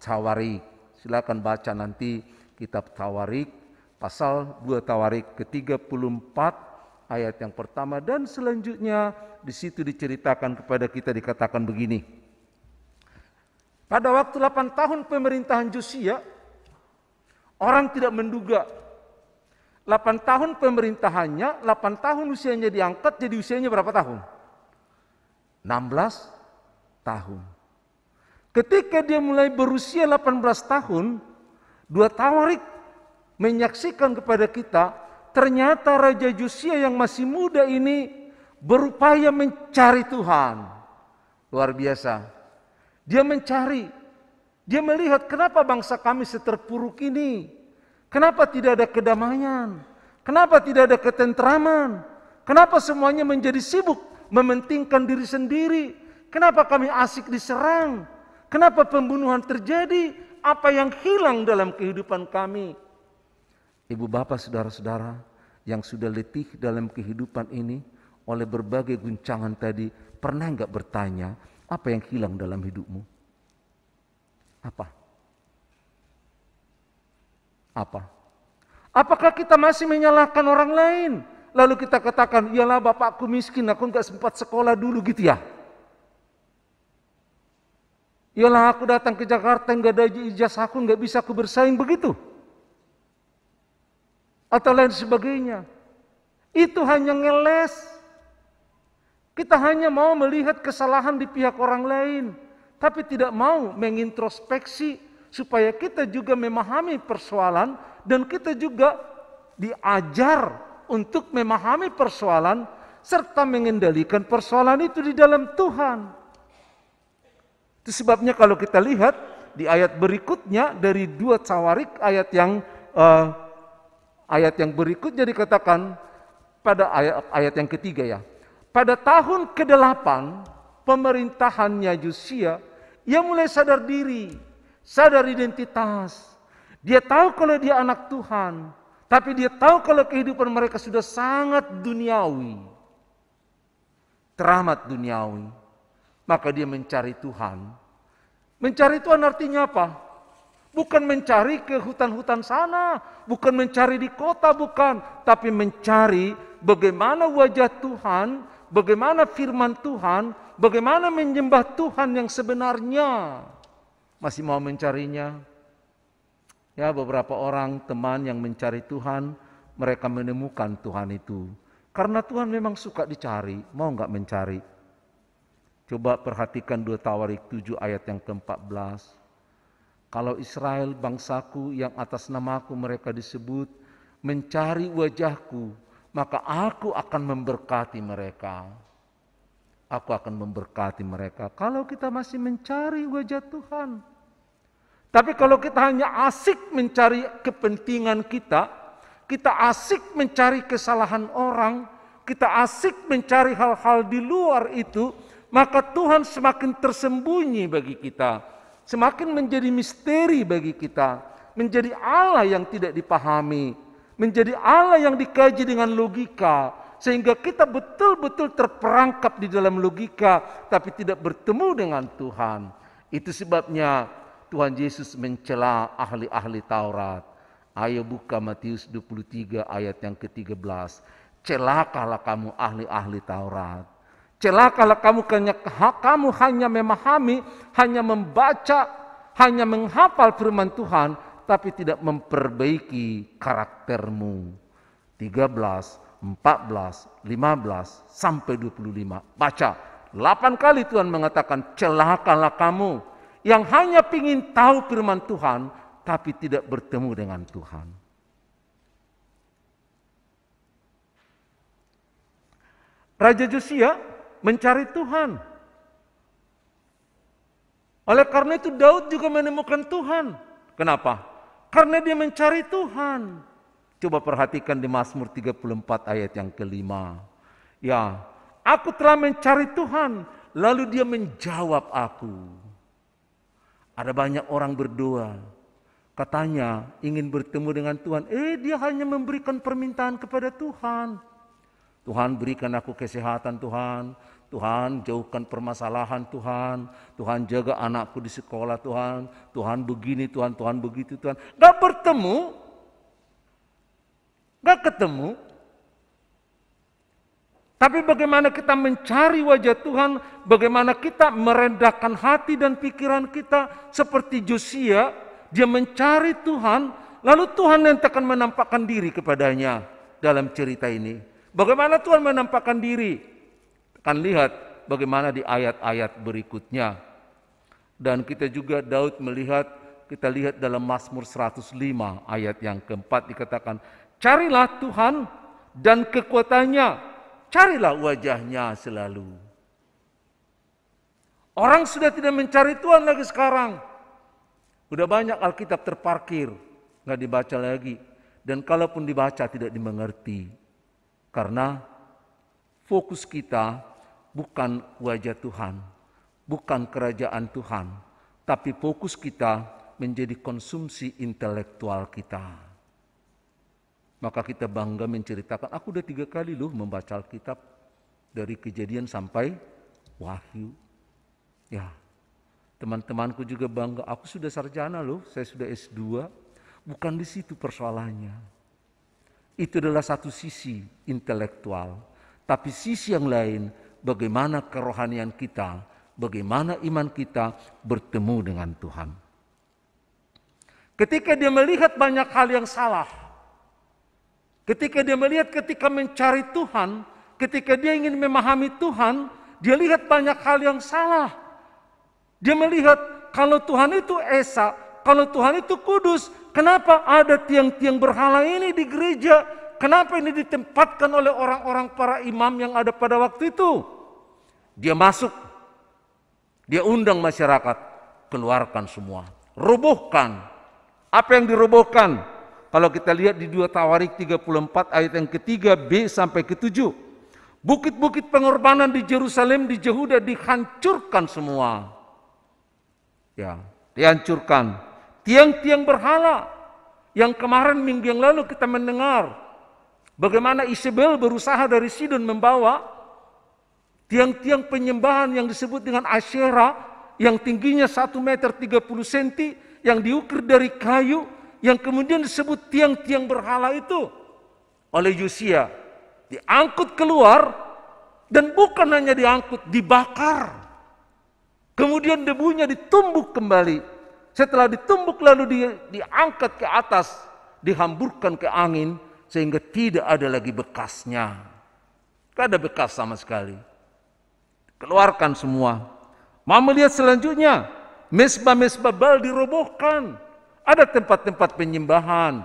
Tawarik. Silakan baca nanti kitab Tawarik, pasal 2 Tawarik ke-34, ayat yang pertama dan selanjutnya. Di situ diceritakan kepada kita, dikatakan begini. Pada waktu 8 tahun pemerintahan Yosia, orang tidak menduga 8 tahun pemerintahannya, 8 tahun usianya diangkat, jadi usianya berapa tahun? 16 tahun. Ketika dia mulai berusia 18 tahun, 2 Tawarik menyaksikan kepada kita, ternyata Raja Yosia yang masih muda ini berupaya mencari Tuhan. Luar biasa. Dia mencari, dia melihat kenapa bangsa kami seterpuruk ini. Kenapa tidak ada kedamaian? Kenapa tidak ada ketentraman? Kenapa semuanya menjadi sibuk mementingkan diri sendiri? Kenapa kami asik diserang? Kenapa pembunuhan terjadi? Apa yang hilang dalam kehidupan kami? Ibu bapak saudara-saudara yang sudah letih dalam kehidupan ini oleh berbagai guncangan tadi, pernah enggak bertanya apa yang hilang dalam hidupmu? Apa? Apakah kita masih menyalahkan orang lain? Lalu kita katakan, iyalah bapakku miskin, aku enggak sempat sekolah dulu gitu ya. Iyalah aku datang ke Jakarta enggak ada ijazah, aku enggak bisa aku bersaing begitu. Atau lain sebagainya. Itu hanya ngeles. Kita hanya mau melihat kesalahan di pihak orang lain, tapi tidak mau mengintrospeksi supaya kita juga memahami persoalan dan kita juga diajar untuk memahami persoalan serta mengendalikan persoalan itu di dalam Tuhan. Itu sebabnya kalau kita lihat di ayat berikutnya dari 2 Tsawarik ayat yang berikutnya dikatakan pada ayat yang ketiga ya. Pada tahun ke-8 pemerintahannya Yosia, ia mulai sadar diri, sadar identitas. Dia tahu kalau dia anak Tuhan, tapi dia tahu kalau kehidupan mereka sudah sangat duniawi, teramat duniawi. Maka dia mencari Tuhan. Mencari Tuhan artinya apa? Bukan mencari ke hutan-hutan sana, bukan mencari di kota, bukan. Tapi mencari bagaimana wajah Tuhan, bagaimana firman Tuhan, bagaimana menyembah Tuhan yang sebenarnya. Masih mau mencarinya? Ya, beberapa orang teman yang mencari Tuhan, mereka menemukan Tuhan itu. Karena Tuhan memang suka dicari, mau enggak mencari? Coba perhatikan 2 Tawarik 7 ayat yang ke-14. Kalau Israel bangsaku yang atas namaku mereka disebut, mencari wajahku, maka aku akan memberkati mereka. Aku akan memberkati mereka. Kalau kita masih mencari wajah Tuhan. Tapi kalau kita hanya asik mencari kepentingan kita asik mencari kesalahan orang, kita asik mencari hal-hal di luar itu, maka Tuhan semakin tersembunyi bagi kita, semakin menjadi misteri bagi kita, menjadi Allah yang tidak dipahami, menjadi Allah yang dikaji dengan logika, sehingga kita betul-betul terperangkap di dalam logika, tapi tidak bertemu dengan Tuhan. Itu sebabnya Tuhan Yesus mencela ahli-ahli Taurat. Ayo buka Matius 23 ayat yang ke-13. Celakalah kamu ahli-ahli Taurat. Celakalah kamu hanya memahami, hanya membaca, hanya menghafal firman Tuhan, tapi tidak memperbaiki karaktermu. 13, 14, 15, sampai 25. Baca, 8 kali Tuhan mengatakan celakalah kamu yang hanya ingin tahu firman Tuhan, tapi tidak bertemu dengan Tuhan. Raja Yosia mencari Tuhan. Oleh karena itu Daud juga menemukan Tuhan. Kenapa? Karena dia mencari Tuhan. Coba perhatikan di Mazmur 34 ayat yang ke-5. Ya, aku telah mencari Tuhan, lalu dia menjawab aku. Ada banyak orang berdoa, katanya ingin bertemu dengan Tuhan. Dia hanya memberikan permintaan kepada Tuhan. Tuhan berikan aku kesehatan Tuhan. Tuhan jauhkan permasalahan Tuhan. Tuhan jaga anakku di sekolah Tuhan. Tuhan begini Tuhan, Tuhan begitu Tuhan. Gak bertemu. Gak ketemu. Tapi bagaimana kita mencari wajah Tuhan, bagaimana kita merendahkan hati dan pikiran kita seperti Yosia, dia mencari Tuhan, lalu Tuhan yang akan menampakkan diri kepadanya dalam cerita ini. Bagaimana Tuhan menampakkan diri? Akan lihat bagaimana di ayat-ayat berikutnya. Dan kita juga Daud melihat, kita lihat dalam Mazmur 105 ayat yang keempat dikatakan, carilah Tuhan dan kekuatannya. Carilah wajahnya selalu. Orang sudah tidak mencari Tuhan lagi sekarang. Udah banyak Alkitab terparkir, nggak dibaca lagi. Dan kalaupun dibaca tidak dimengerti. Karena fokus kita bukan wajah Tuhan. bukan kerajaan Tuhan, tapi fokus kita menjadi konsumsi intelektual kita. Maka kita bangga menceritakan, aku udah 3 kali loh membaca Alkitab dari Kejadian sampai Wahyu. Ya, teman-temanku juga bangga, aku sudah sarjana loh, saya sudah S2. Bukan di situ persoalannya. Itu adalah satu sisi intelektual. Tapi sisi yang lain, bagaimana kerohanian kita, bagaimana iman kita bertemu dengan Tuhan. Ketika dia melihat banyak hal yang salah, ketika dia melihat ketika mencari Tuhan, ketika dia ingin memahami Tuhan, dia lihat banyak hal yang salah. Dia melihat kalau Tuhan itu Esa, kalau Tuhan itu kudus, kenapa ada tiang-tiang berhala ini di gereja? Kenapa ini ditempatkan oleh orang-orang para imam yang ada pada waktu itu? Dia masuk, dia undang masyarakat, keluarkan semua, robohkan. Apa yang dirobohkan? Kalau kita lihat di 2 Tawarik 34 ayat yang ketiga B sampai ke-7. Bukit-bukit pengorbanan di Yerusalem, di Yehuda dihancurkan semua. Ya, dihancurkan. Tiang-tiang berhala yang kemarin minggu yang lalu kita mendengar bagaimana Isabel berusaha dari Sidon membawa tiang-tiang penyembahan yang disebut dengan Asyera yang tingginya 1 meter 30 cm yang diukir dari kayu yang kemudian disebut tiang-tiang berhala itu oleh Yosia diangkut keluar dan bukan hanya diangkut, dibakar. Kemudian debunya ditumbuk kembali. Setelah ditumbuk lalu diangkat ke atas, dihamburkan ke angin sehingga tidak ada lagi bekasnya. Tidak ada bekas sama sekali. Keluarkan semua. Mau melihat selanjutnya, mesbah-mesbah Baal dirobohkan. Ada tempat-tempat penyembahan.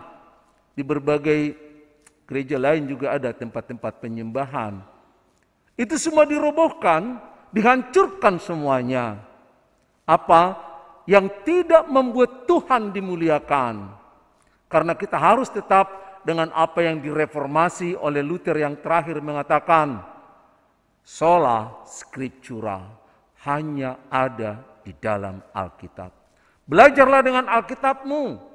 Di berbagai gereja lain juga ada tempat-tempat penyembahan. Itu semua dirobohkan, dihancurkan semuanya. Apa yang tidak membuat Tuhan dimuliakan. Karena kita harus tetap dengan apa yang direformasi oleh Luther yang terakhir mengatakan, sola scriptura, hanya ada di dalam Alkitab. Belajarlah dengan Alkitabmu.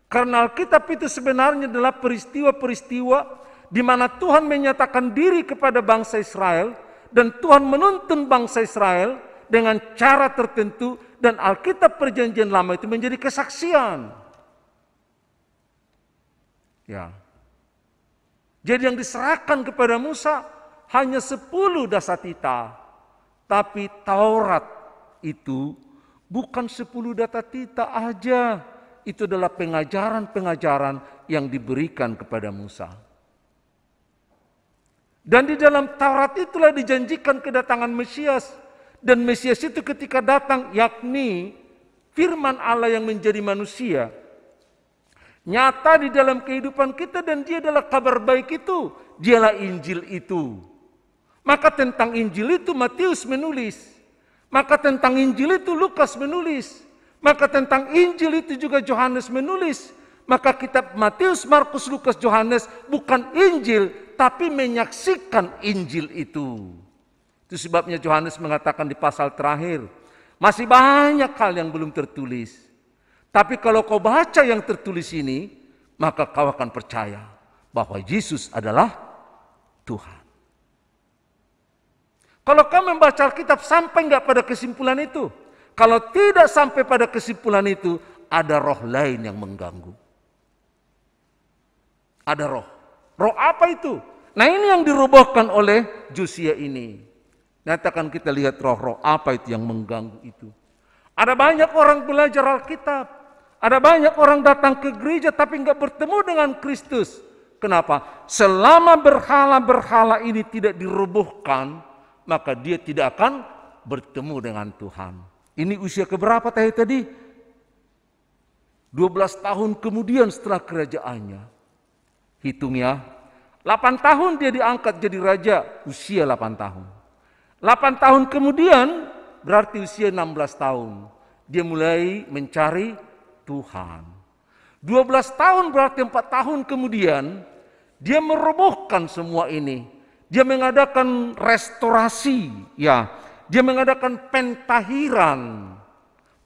Karena Alkitab itu sebenarnya adalah peristiwa-peristiwa di mana Tuhan menyatakan diri kepada bangsa Israel dan Tuhan menuntun bangsa Israel dengan cara tertentu dan Alkitab Perjanjian Lama itu menjadi kesaksian. Ya. Jadi yang diserahkan kepada Musa hanya 10 dasatita. Tapi Taurat itu bukan 10 dasatita aja. Itu adalah pengajaran-pengajaran yang diberikan kepada Musa. Dan di dalam Taurat itulah dijanjikan kedatangan Mesias. Dan Mesias itu ketika datang yakni firman Allah yang menjadi manusia. Nyata di dalam kehidupan kita dan dia adalah kabar baik itu. Dialah Injil itu. Maka tentang Injil itu Matius menulis. Maka tentang Injil itu Lukas menulis. Maka tentang Injil itu juga Yohanes menulis. Maka kitab Matius, Markus, Lukas, Yohanes bukan Injil, tapi menyaksikan Injil itu. Itu sebabnya Yohanes mengatakan di pasal terakhir, masih banyak hal yang belum tertulis. Tapi kalau kau baca yang tertulis ini, maka kau akan percaya bahwa Yesus adalah Tuhan. Kalau kau membaca Alkitab sampai enggak pada kesimpulan itu? Kalau tidak sampai pada kesimpulan itu, ada roh lain yang mengganggu. Ada roh. Roh apa itu? Nah ini yang dirobohkan oleh Josia ini. Nyatakan kita lihat roh-roh apa itu yang mengganggu itu. Ada banyak orang belajar Alkitab. Ada banyak orang datang ke gereja tapi enggak bertemu dengan Kristus. Kenapa? Selama berhala-berhala ini tidak dirobohkan, maka dia tidak akan bertemu dengan Tuhan. Ini usia keberapa tadi? 12 tahun kemudian setelah kerajaannya. Hitung ya, 8 tahun dia diangkat jadi raja, usia 8 tahun. 8 tahun kemudian berarti usia 16 tahun. Dia mulai mencari Tuhan. 12 tahun berarti 4 tahun kemudian dia merobohkan semua ini. Dia mengadakan restorasi, ya. dia mengadakan pentahiran,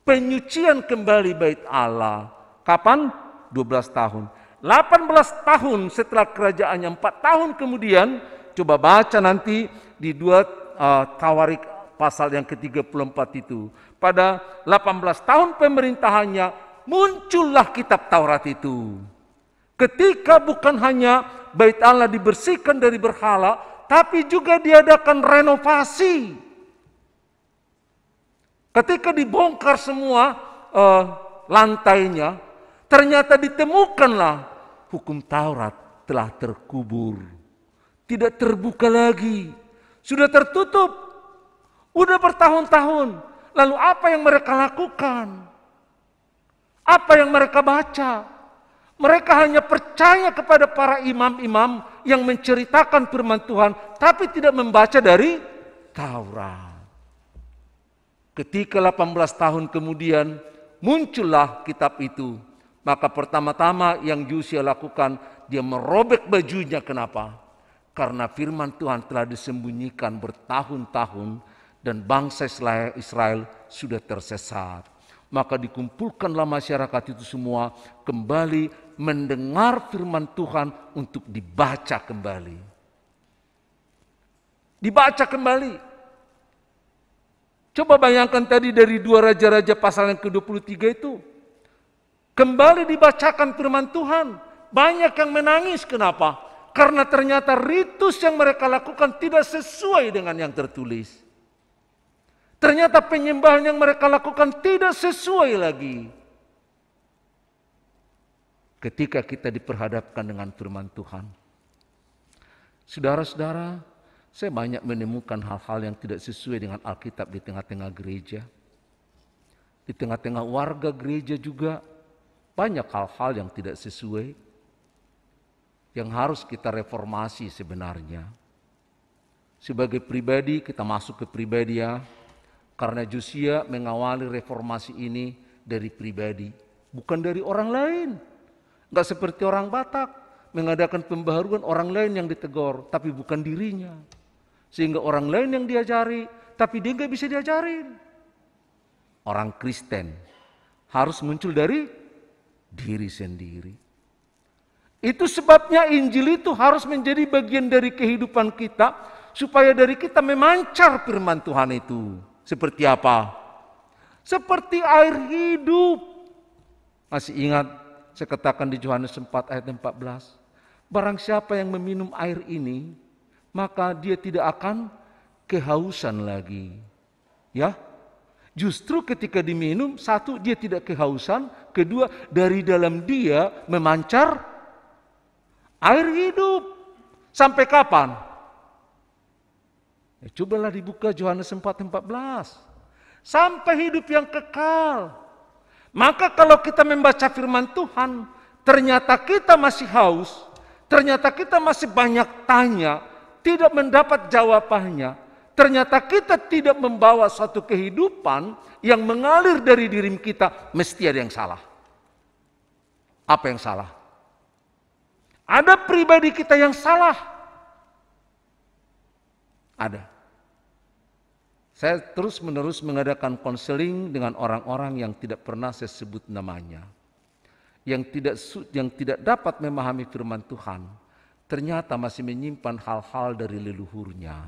penyucian kembali bait Allah. Kapan? 12 tahun. 18 tahun setelah kerajaannya, 4 tahun kemudian, coba baca nanti di 2 Tawarik pasal yang ke-34 itu. Pada 18 tahun pemerintahannya, muncullah kitab Taurat itu. Ketika bukan hanya bait Allah dibersihkan dari berhala, tapi juga diadakan renovasi. Ketika dibongkar semua lantainya, ternyata ditemukanlah hukum Taurat telah terkubur. Tidak terbuka lagi, sudah tertutup, udah bertahun-tahun. Lalu apa yang mereka lakukan? Apa yang mereka baca? Mereka hanya percaya kepada para imam-imam yang menceritakan firman Tuhan, tapi tidak membaca dari Taurat. Ketika 18 tahun kemudian muncullah kitab itu, maka pertama-tama yang Yosia lakukan, dia merobek bajunya. Kenapa? Karena firman Tuhan telah disembunyikan bertahun-tahun dan bangsa Israel sudah tersesat. Maka dikumpulkanlah masyarakat itu semua kembali mendengar firman Tuhan untuk dibaca kembali. Dibaca kembali. Coba bayangkan tadi dari 2 Raja-Raja pasal yang ke-23 itu. Kembali dibacakan firman Tuhan. Banyak yang menangis, kenapa? Karena ternyata ritus yang mereka lakukan tidak sesuai dengan yang tertulis. Ternyata penyembahan yang mereka lakukan tidak sesuai lagi. Ketika kita diperhadapkan dengan firman Tuhan. Saudara-saudara, saya banyak menemukan hal-hal yang tidak sesuai dengan Alkitab di tengah-tengah gereja. Di tengah-tengah warga gereja juga banyak hal-hal yang tidak sesuai. Yang harus kita reformasi sebenarnya. Sebagai pribadi kita masuk ke pribadi ya. Karena Yosia mengawali reformasi ini dari pribadi, bukan dari orang lain. Enggak seperti orang Batak, mengadakan pembaharuan orang lain yang ditegur, tapi bukan dirinya. Sehingga orang lain yang diajari, tapi dia enggak bisa diajarin. Orang Kristen harus muncul dari diri sendiri. Itu sebabnya Injil itu harus menjadi bagian dari kehidupan kita, supaya dari kita memancar firman Tuhan itu. Seperti apa? Seperti air hidup. Masih ingat saya katakan di Yohanes 4 ayat 14. Barang siapa yang meminum air ini, maka dia tidak akan kehausan lagi. Ya, justru ketika diminum, satu dia tidak kehausan, kedua dari dalam dia memancar air hidup. Sampai kapan? Ya, cobalah dibuka Yohanes 4:14. Sampai hidup yang kekal. Maka kalau kita membaca firman Tuhan, ternyata kita masih haus, ternyata kita masih banyak tanya, tidak mendapat jawabannya. Ternyata kita tidak membawa suatu kehidupan yang mengalir dari diri kita, mesti ada yang salah. Apa yang salah? Ada pribadi kita yang salah. Ada. Saya terus-menerus mengadakan konseling dengan orang-orang yang tidak pernah saya sebut namanya. Yang tidak dapat memahami firman Tuhan, ternyata masih menyimpan hal-hal dari leluhurnya.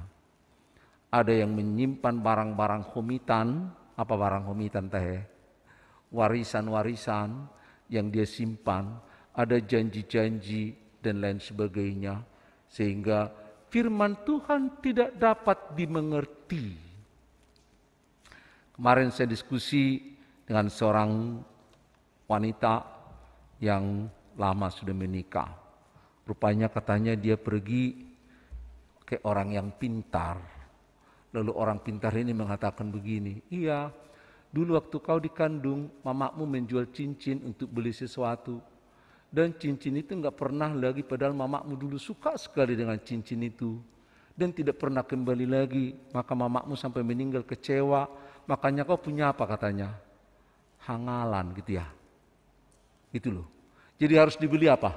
Ada yang menyimpan barang-barang homitan, apa barang homitan teh? Warisan-warisan yang dia simpan, ada janji-janji dan lain sebagainya, sehingga firman Tuhan tidak dapat dimengerti. Kemarin saya diskusi dengan seorang wanita yang lama sudah menikah. Rupanya katanya dia pergi ke orang yang pintar. Lalu orang pintar ini mengatakan begini, iya dulu waktu kau dikandung mamamu menjual cincin untuk beli sesuatu. Dan cincin itu enggak pernah lagi, padahal mamamu dulu suka sekali dengan cincin itu. Dan tidak pernah kembali lagi, maka mamamu sampai meninggal kecewa. Makanya kau punya apa katanya? Hangalan gitu ya. Itu loh. Jadi harus dibeli apa?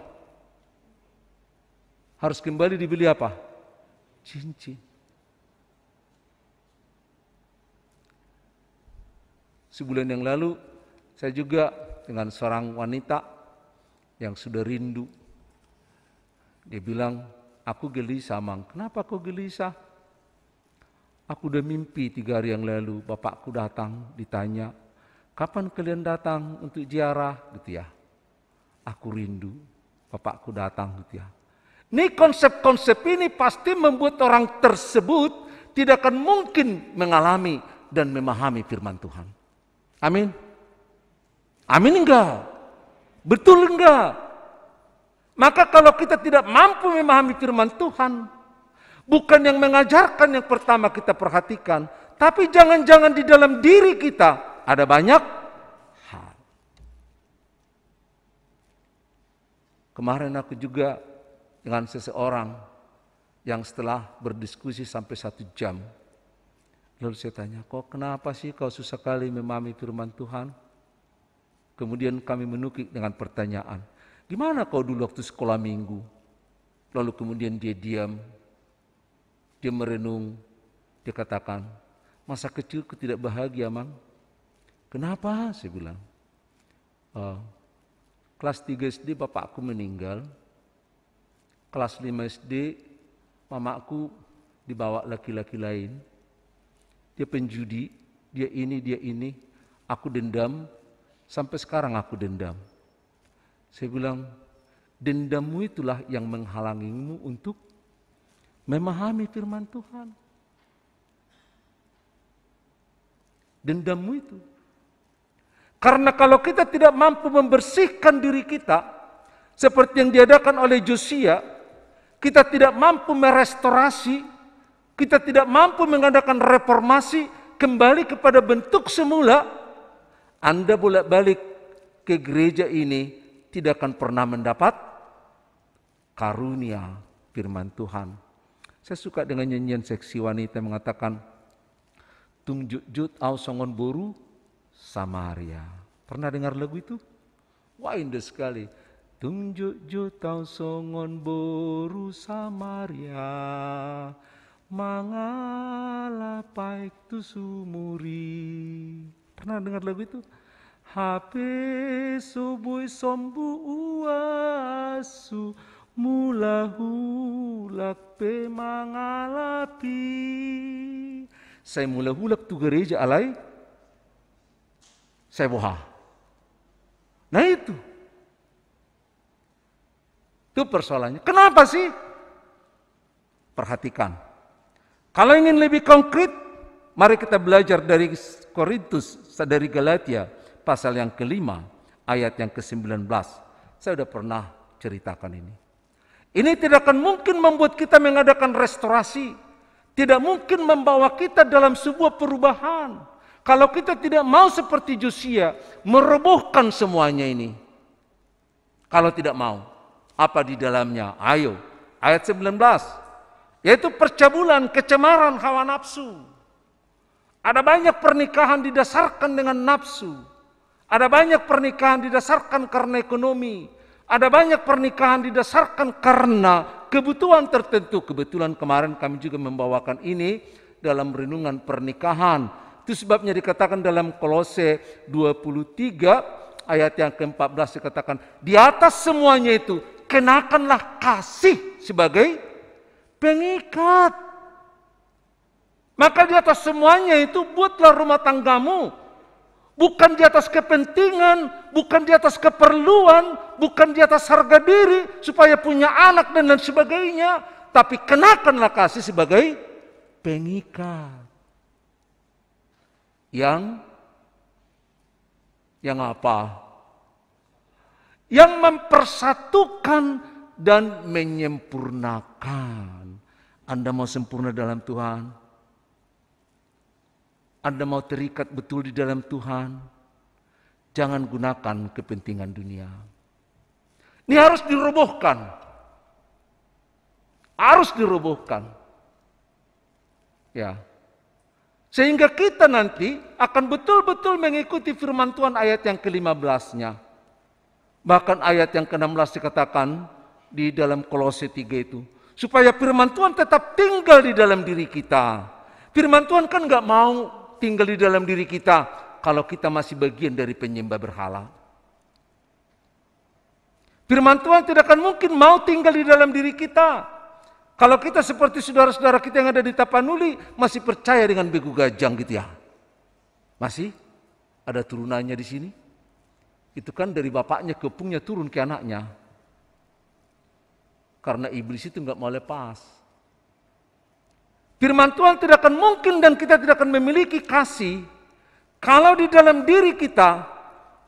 Harus kembali dibeli apa? Cincin. sebulan yang lalu saya juga dengan seorang wanita yang sudah rindu. Dia bilang, aku gelisah, Mang. Kenapa kau gelisah? Aku udah mimpi 3 hari yang lalu, bapakku datang, ditanya, kapan kalian datang untuk ziarah? Gitu ya. Aku rindu, bapakku datang, gitu ya. Ini konsep-konsep ini pasti membuat orang tersebut tidak akan mungkin mengalami dan memahami firman Tuhan. Amin. Amin enggak? Betul enggak? Maka kalau kita tidak mampu memahami firman Tuhan, bukan yang mengajarkan yang pertama kita perhatikan, tapi jangan-jangan di dalam diri kita ada banyak hal. Kemarin aku juga dengan seseorang yang setelah berdiskusi sampai 1 jam, lalu saya tanya, kok kenapa sih kau susah kali memahami firman Tuhan? Kemudian kami menukik dengan pertanyaan, gimana kau dulu waktu sekolah minggu? Lalu kemudian dia diam, dia merenung, dia katakan, masa kecilku tidak bahagia, Mang. Kenapa? Saya bilang, kelas 3 SD bapakku meninggal, kelas 5 SD mamaku dibawa laki-laki lain, dia penjudi, dia ini, aku dendam, sampai sekarang aku dendam. Saya bilang, dendammu itulah yang menghalangimu untuk memahami firman Tuhan. Dendammu itu. Karena kalau kita tidak mampu membersihkan diri kita, seperti yang diadakan oleh Josia, kita tidak mampu merestorasi, kita tidak mampu mengadakan reformasi, kembali kepada bentuk semula, Anda bolak-balik ke gereja ini tidak akan pernah mendapat karunia firman Tuhan. Saya suka dengan nyanyian seksi wanita yang mengatakan, Tungjut-jut au songon boru Samaria. Pernah dengar lagu itu? Wah, indah sekali. Tungjut-jut au songon boru Samaria, mangala paik tu sumuri. Pernah dengar lagu itu? Hape subui sombu uasu mulahulak pe mangalapi. Saya mulahulak tu gereja alai saya boha. Nah itu persoalannya. Kenapa sih? Perhatikan. Kalau ingin lebih konkret, mari kita belajar dari Korintus, dari Galatia, pasal yang ke-5, ayat yang ke-19. Saya sudah pernah ceritakan ini. Ini tidak akan mungkin membuat kita mengadakan restorasi. Tidak mungkin membawa kita dalam sebuah perubahan. Kalau kita tidak mau seperti Josia, merobohkan semuanya ini. Kalau tidak mau, apa di dalamnya? Ayo, ayat 19. Yaitu percabulan, kecemaran, hawa nafsu. Ada banyak pernikahan didasarkan dengan nafsu. Ada banyak pernikahan didasarkan karena ekonomi. Ada banyak pernikahan didasarkan karena kebutuhan tertentu. Kebetulan kemarin kami juga membawakan ini dalam renungan pernikahan. Itu sebabnya dikatakan dalam Kolose 23 ayat yang ke-14 dikatakan, di atas semuanya itu kenakanlah kasih sebagai pengikat. Maka di atas semuanya itu buatlah rumah tanggamu. Bukan di atas kepentingan, bukan di atas keperluan, bukan di atas harga diri supaya punya anak dan lain sebagainya. Tapi kenakanlah kasih sebagai pengikat. Yang apa? Yang mempersatukan dan menyempurnakan. Anda mau sempurna dalam Tuhan? Anda mau terikat betul di dalam Tuhan? Jangan gunakan kepentingan dunia. Ini harus dirobohkan. Harus dirobohkan. Ya. Sehingga kita nanti akan betul-betul mengikuti firman Tuhan ayat yang ke-15-nya. Bahkan ayat yang ke-16 dikatakan di dalam Kolose 3 itu. Supaya firman Tuhan tetap tinggal di dalam diri kita. Firman Tuhan kan gak mau tinggal di dalam diri kita kalau kita masih bagian dari penyembah berhala. Firman Tuhan tidak akan mungkin mau tinggal di dalam diri kita kalau kita seperti saudara-saudara kita yang ada di Tapanuli masih percaya dengan begu gajang gitu ya. Masih ada turunannya di sini. Itu kan dari bapaknya kepungnya turun ke anaknya. Karena iblis itu nggak mau lepas. Firman Tuhan tidak akan mungkin dan kita tidak akan memiliki kasih kalau di dalam diri kita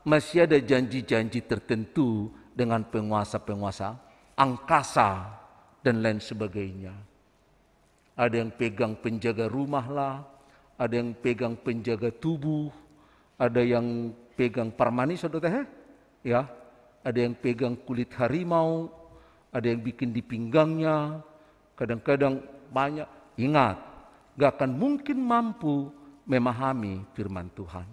masih ada janji-janji tertentu dengan penguasa-penguasa angkasa dan lain sebagainya. Ada yang pegang penjaga rumah lah, ada yang pegang penjaga tubuh, ada yang pegang parmani saudara ya, ada yang pegang kulit harimau, ada yang bikin di pinggangnya, kadang-kadang banyak. Ingat, gak akan mungkin mampu memahami firman Tuhan.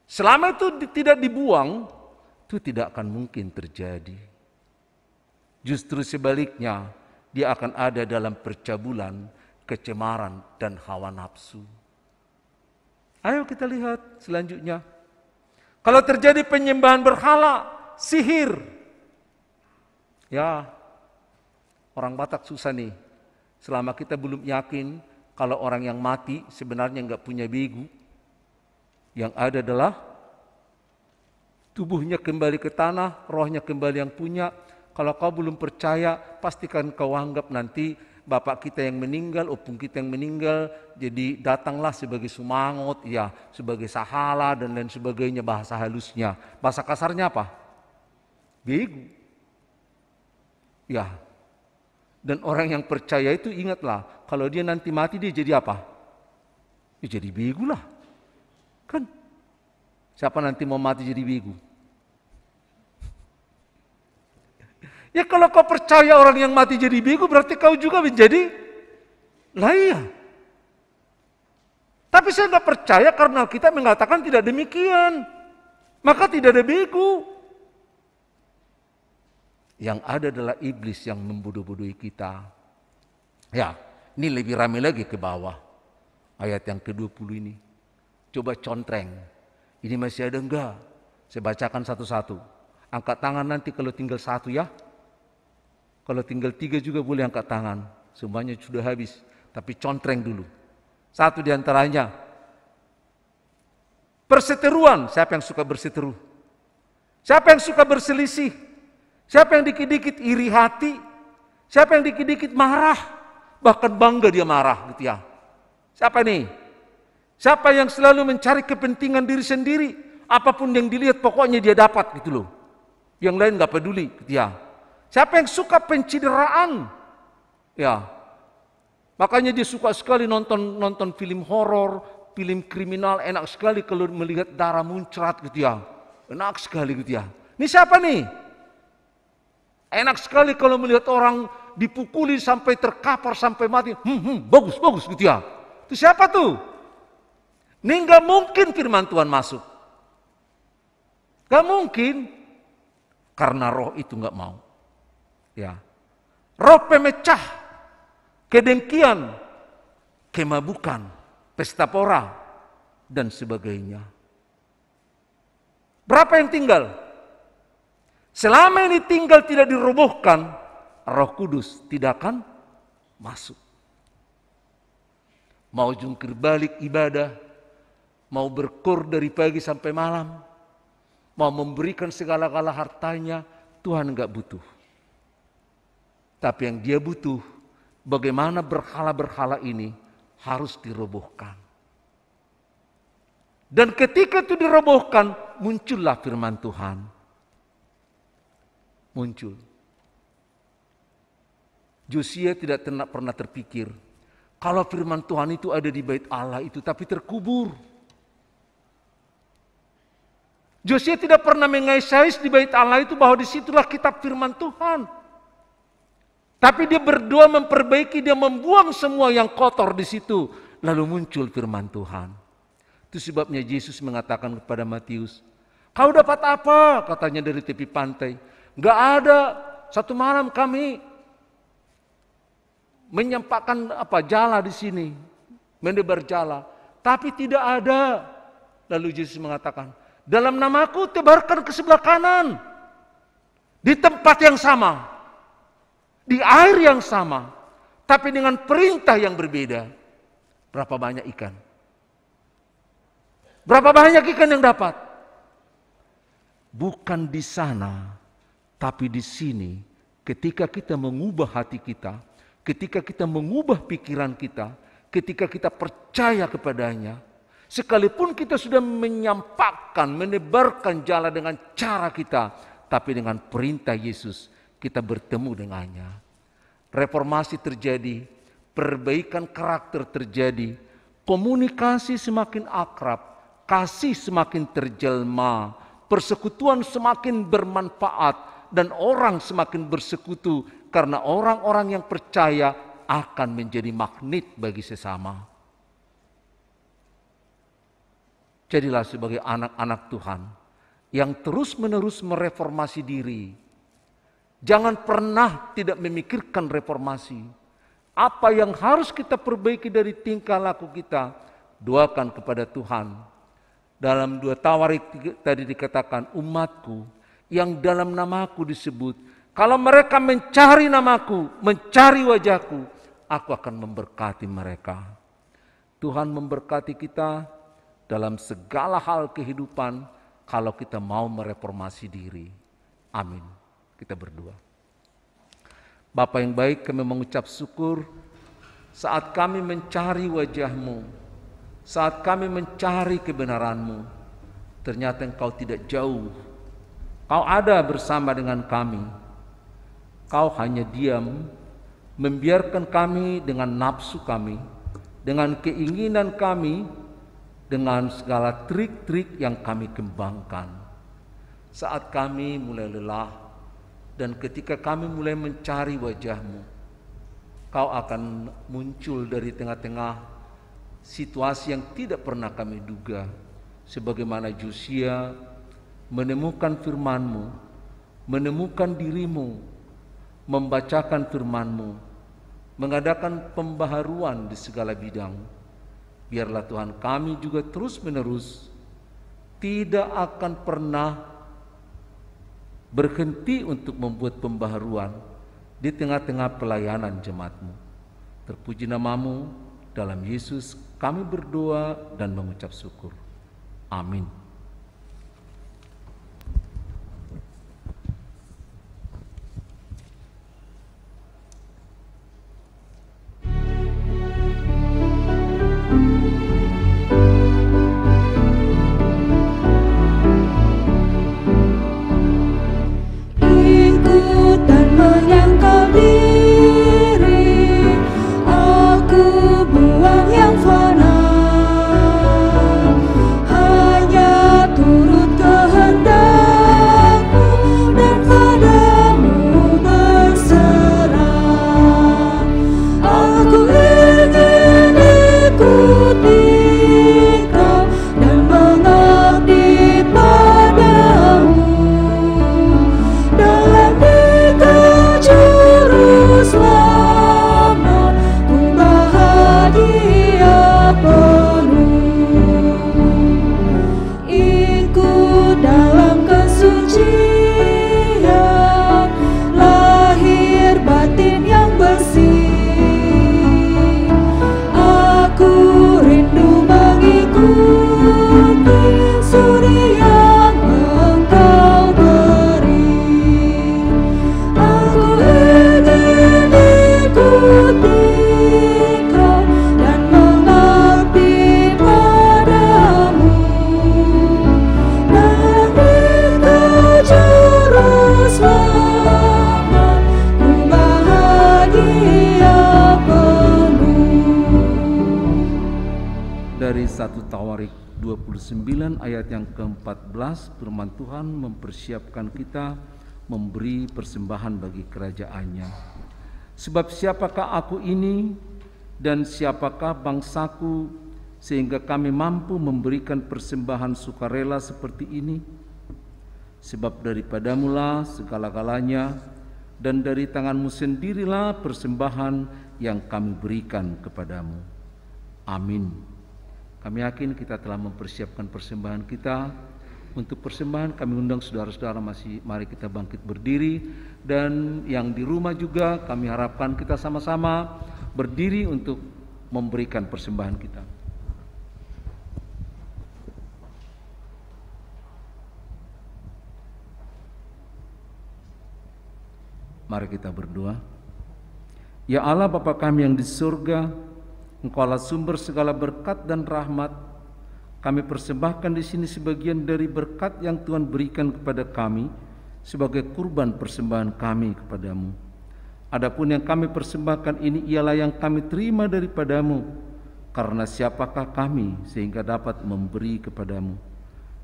Selama itu tidak dibuang, itu tidak akan mungkin terjadi. Justru sebaliknya, dia akan ada dalam percabulan, kecemaran, dan hawa nafsu. Ayo kita lihat selanjutnya. Kalau terjadi penyembahan berhala, sihir. Ya, orang Batak susah nih. Selama kita belum yakin kalau orang yang mati sebenarnya nggak punya begu. Yang ada adalah tubuhnya kembali ke tanah, rohnya kembali yang punya. Kalau kau belum percaya, pastikan kau anggap nanti bapak kita yang meninggal, opung kita yang meninggal, jadi datanglah sebagai sumangot, ya, sebagai sahala dan lain sebagainya bahasa halusnya. Bahasa kasarnya apa? Begu. Ya. Dan orang yang percaya itu ingatlah, kalau dia nanti mati dia jadi apa? Dia jadi begu lah. Kan? Siapa nanti mau mati jadi begu? Ya kalau kau percaya orang yang mati jadi begu berarti kau juga menjadi lah iya. Tapi saya nggak percaya karena kita mengatakan tidak demikian. Maka tidak ada begu. Yang ada adalah iblis yang membodoh-bodohi kita. Ya, ini lebih ramai lagi ke bawah. Ayat yang ke-20 ini. Coba contreng. Ini masih ada enggak? Saya bacakan satu-satu. Angkat tangan nanti kalau tinggal satu ya. Kalau tinggal 3 juga boleh angkat tangan. Semuanya sudah habis. Tapi contreng dulu. Satu di antaranya. Perseteruan. Siapa yang suka berseteru? Siapa yang suka berselisih? Siapa yang dikit-dikit iri hati? Siapa yang dikit-dikit marah? Bahkan bangga dia marah gitu ya. Siapa nih? Siapa yang selalu mencari kepentingan diri sendiri? Apapun yang dilihat pokoknya dia dapat gitu loh. Yang lain gak peduli gitu ya. Siapa yang suka pencideraan? Ya. Makanya dia suka sekali nonton film horor, film kriminal, enak sekali kalau melihat darah muncrat gitu ya. Enak sekali gitu ya. Ini siapa nih? Enak sekali kalau melihat orang dipukuli sampai terkapar sampai mati. Bagus gitu ya. Itu siapa tuh? Ini gak mungkin firman Tuhan masuk. Gak mungkin. Karena roh itu gak mau. Ya. Roh pemecah, kedengkian, kemabukan, pesta pora, dan sebagainya. Berapa yang tinggal? Selama ini tinggal tidak dirobohkan, Roh Kudus tidak akan masuk. Mau jungkir balik ibadah, mau berkur dari pagi sampai malam, mau memberikan segala-gala hartanya, Tuhan enggak butuh. Tapi yang dia butuh, bagaimana berhala-berhala ini harus dirobohkan. Dan ketika itu dirobohkan, muncullah firman Tuhan. Muncul. Josia tidak pernah terpikir kalau firman Tuhan itu ada di bait Allah itu tapi terkubur. Josia tidak pernah mengais-ais di bait Allah itu bahwa disitulah kitab firman Tuhan. Tapi dia berdoa memperbaiki, dia membuang semua yang kotor di situ. Lalu muncul firman Tuhan. Itu sebabnya Yesus mengatakan kepada Matius, kau dapat apa? Katanya dari tepi pantai. Gak ada. Satu malam kami menyampaikan jala di sini, mendebar jala, tapi tidak ada Lalu Yesus mengatakan, dalam namaku tebarkan ke sebelah kanan. Di tempat yang sama. Di air yang sama. Tapi dengan perintah yang berbeda. Berapa banyak ikan? Berapa banyak ikan yang dapat? Bukan di sana, tapi di sini. Ketika kita mengubah hati kita, ketika kita mengubah pikiran kita, ketika kita percaya kepadanya, sekalipun kita sudah menyampaikan, menebarkan jalan dengan cara kita, tapi dengan perintah Yesus, kita bertemu dengannya. Reformasi terjadi, perbaikan karakter terjadi, komunikasi semakin akrab, kasih semakin terjelma, persekutuan semakin bermanfaat, dan orang semakin bersekutu karena orang-orang yang percaya akan menjadi magnet bagi sesama. Jadilah sebagai anak-anak Tuhan yang terus-menerus mereformasi diri. Jangan pernah tidak memikirkan reformasi. Apa yang harus kita perbaiki dari tingkah laku kita, doakan kepada Tuhan. Dalam 2 Tawarik tadi dikatakan, umatku yang dalam namaku disebut, kalau mereka mencari namaku, mencari wajahku, aku akan memberkati mereka. Tuhan memberkati kita dalam segala hal kehidupan kalau kita mau mereformasi diri. Amin. Kita berdoa. Bapa yang baik, kami mengucap syukur saat kami mencari wajah-Mu, saat kami mencari kebenaran-Mu, ternyata Engkau tidak jauh. Kau ada bersama dengan kami. Kau hanya diam, membiarkan kami dengan nafsu kami, dengan keinginan kami, dengan segala trik-trik yang kami kembangkan. Saat kami mulai lelah, dan ketika kami mulai mencari wajah-Mu, Kau akan muncul dari tengah-tengah situasi yang tidak pernah kami duga. Sebagaimana Josia menemukan firman-Mu, menemukan dirimu, membacakan firman-Mu, mengadakan pembaharuan di segala bidang. Biarlah Tuhan kami juga terus-menerus tidak akan pernah berhenti untuk membuat pembaharuan di tengah-tengah pelayanan jemaat-Mu. Terpuji nama-Mu, dalam Yesus kami berdoa dan mengucap syukur. Amin. Dari 1 Tawarik 29 ayat yang ke-14, firman Tuhan mempersiapkan kita memberi persembahan bagi kerajaan-Nya. Sebab siapakah aku ini dan siapakah bangsaku sehingga kami mampu memberikan persembahan sukarela seperti ini? Sebab daripadamulah segala-galanya, dan dari tanganmu sendirilah persembahan yang kami berikan kepadamu. Amin. Kami yakin kita telah mempersiapkan persembahan kita. Untuk persembahan kami undang saudara-saudara, mari kita bangkit berdiri, dan yang di rumah juga kami harapkan kita sama-sama berdiri untuk memberikan persembahan kita. Mari kita berdoa. Ya Allah Bapa kami yang di surga, Engkaulah sumber segala berkat dan rahmat. Kami persembahkan di sini sebagian dari berkat yang Tuhan berikan kepada kami sebagai kurban persembahan kami kepadamu. Adapun yang kami persembahkan ini ialah yang kami terima daripadamu, karena siapakah kami sehingga dapat memberi kepadamu.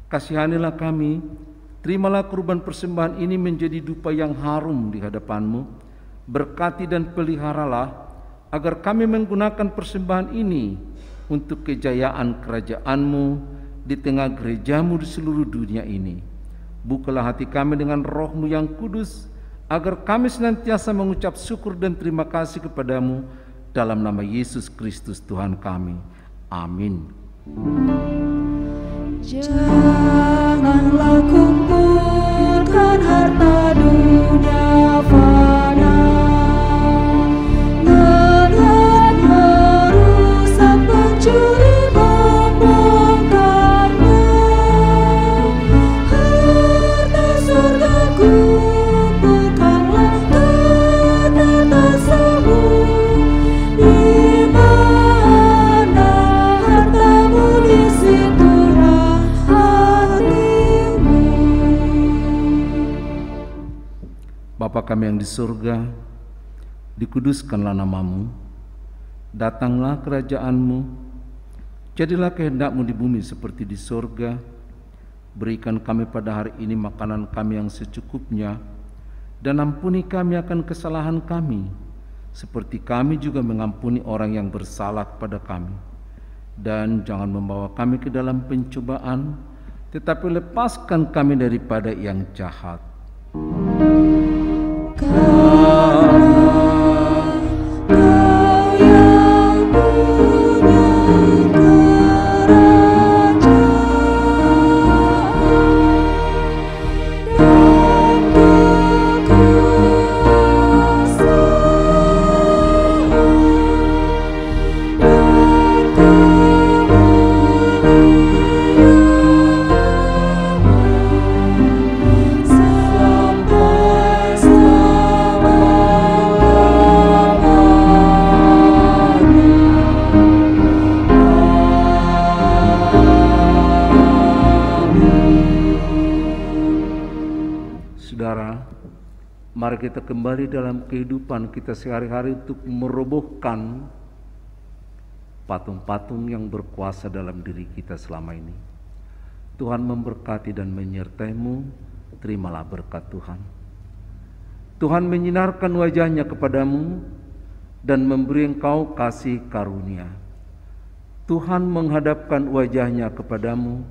Kasihanilah kami, terimalah kurban persembahan ini menjadi dupa yang harum di hadapanmu. Berkati dan peliharalah agar kami menggunakan persembahan ini untuk kejayaan kerajaan-Mu di tengah gereja-Mu di seluruh dunia ini. Bukalah hati kami dengan Roh-Mu yang kudus, agar kami senantiasa mengucap syukur dan terima kasih kepadamu, dalam nama Yesus Kristus Tuhan kami. Amin. Janganlah kumpulkan harta dunia fana, dengan merusak pencuri membongkarnya. Harta surga kumpulkanlah karena tasamu, di mana hartamu di situlah hatimu. Bapa kami yang di surga, dikuduskanlah namamu, datanglah kerajaan-Mu, jadilah kehendak-Mu di bumi seperti di surga. Berikan kami pada hari ini makanan kami yang secukupnya, dan ampuni kami akan kesalahan kami, seperti kami juga mengampuni orang yang bersalah kepada kami. Dan jangan membawa kami ke dalam pencobaan, tetapi lepaskan kami daripada yang jahat. Mari kita kembali dalam kehidupan kita sehari-hari untuk merobohkan patung-patung yang berkuasa dalam diri kita selama ini. Tuhan memberkati dan menyertai-Mu, terimalah berkat Tuhan. Tuhan menyinarkan wajah-Nya kepadamu dan memberi engkau kasih karunia. Tuhan menghadapkan wajah-Nya kepadamu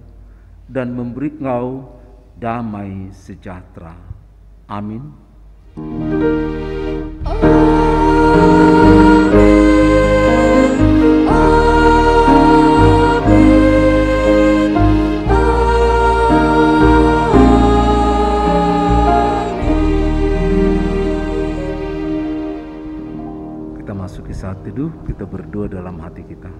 dan memberi engkau damai sejahtera. Amin. Kita masuki saat teduh, kita berdoa dalam hati kita.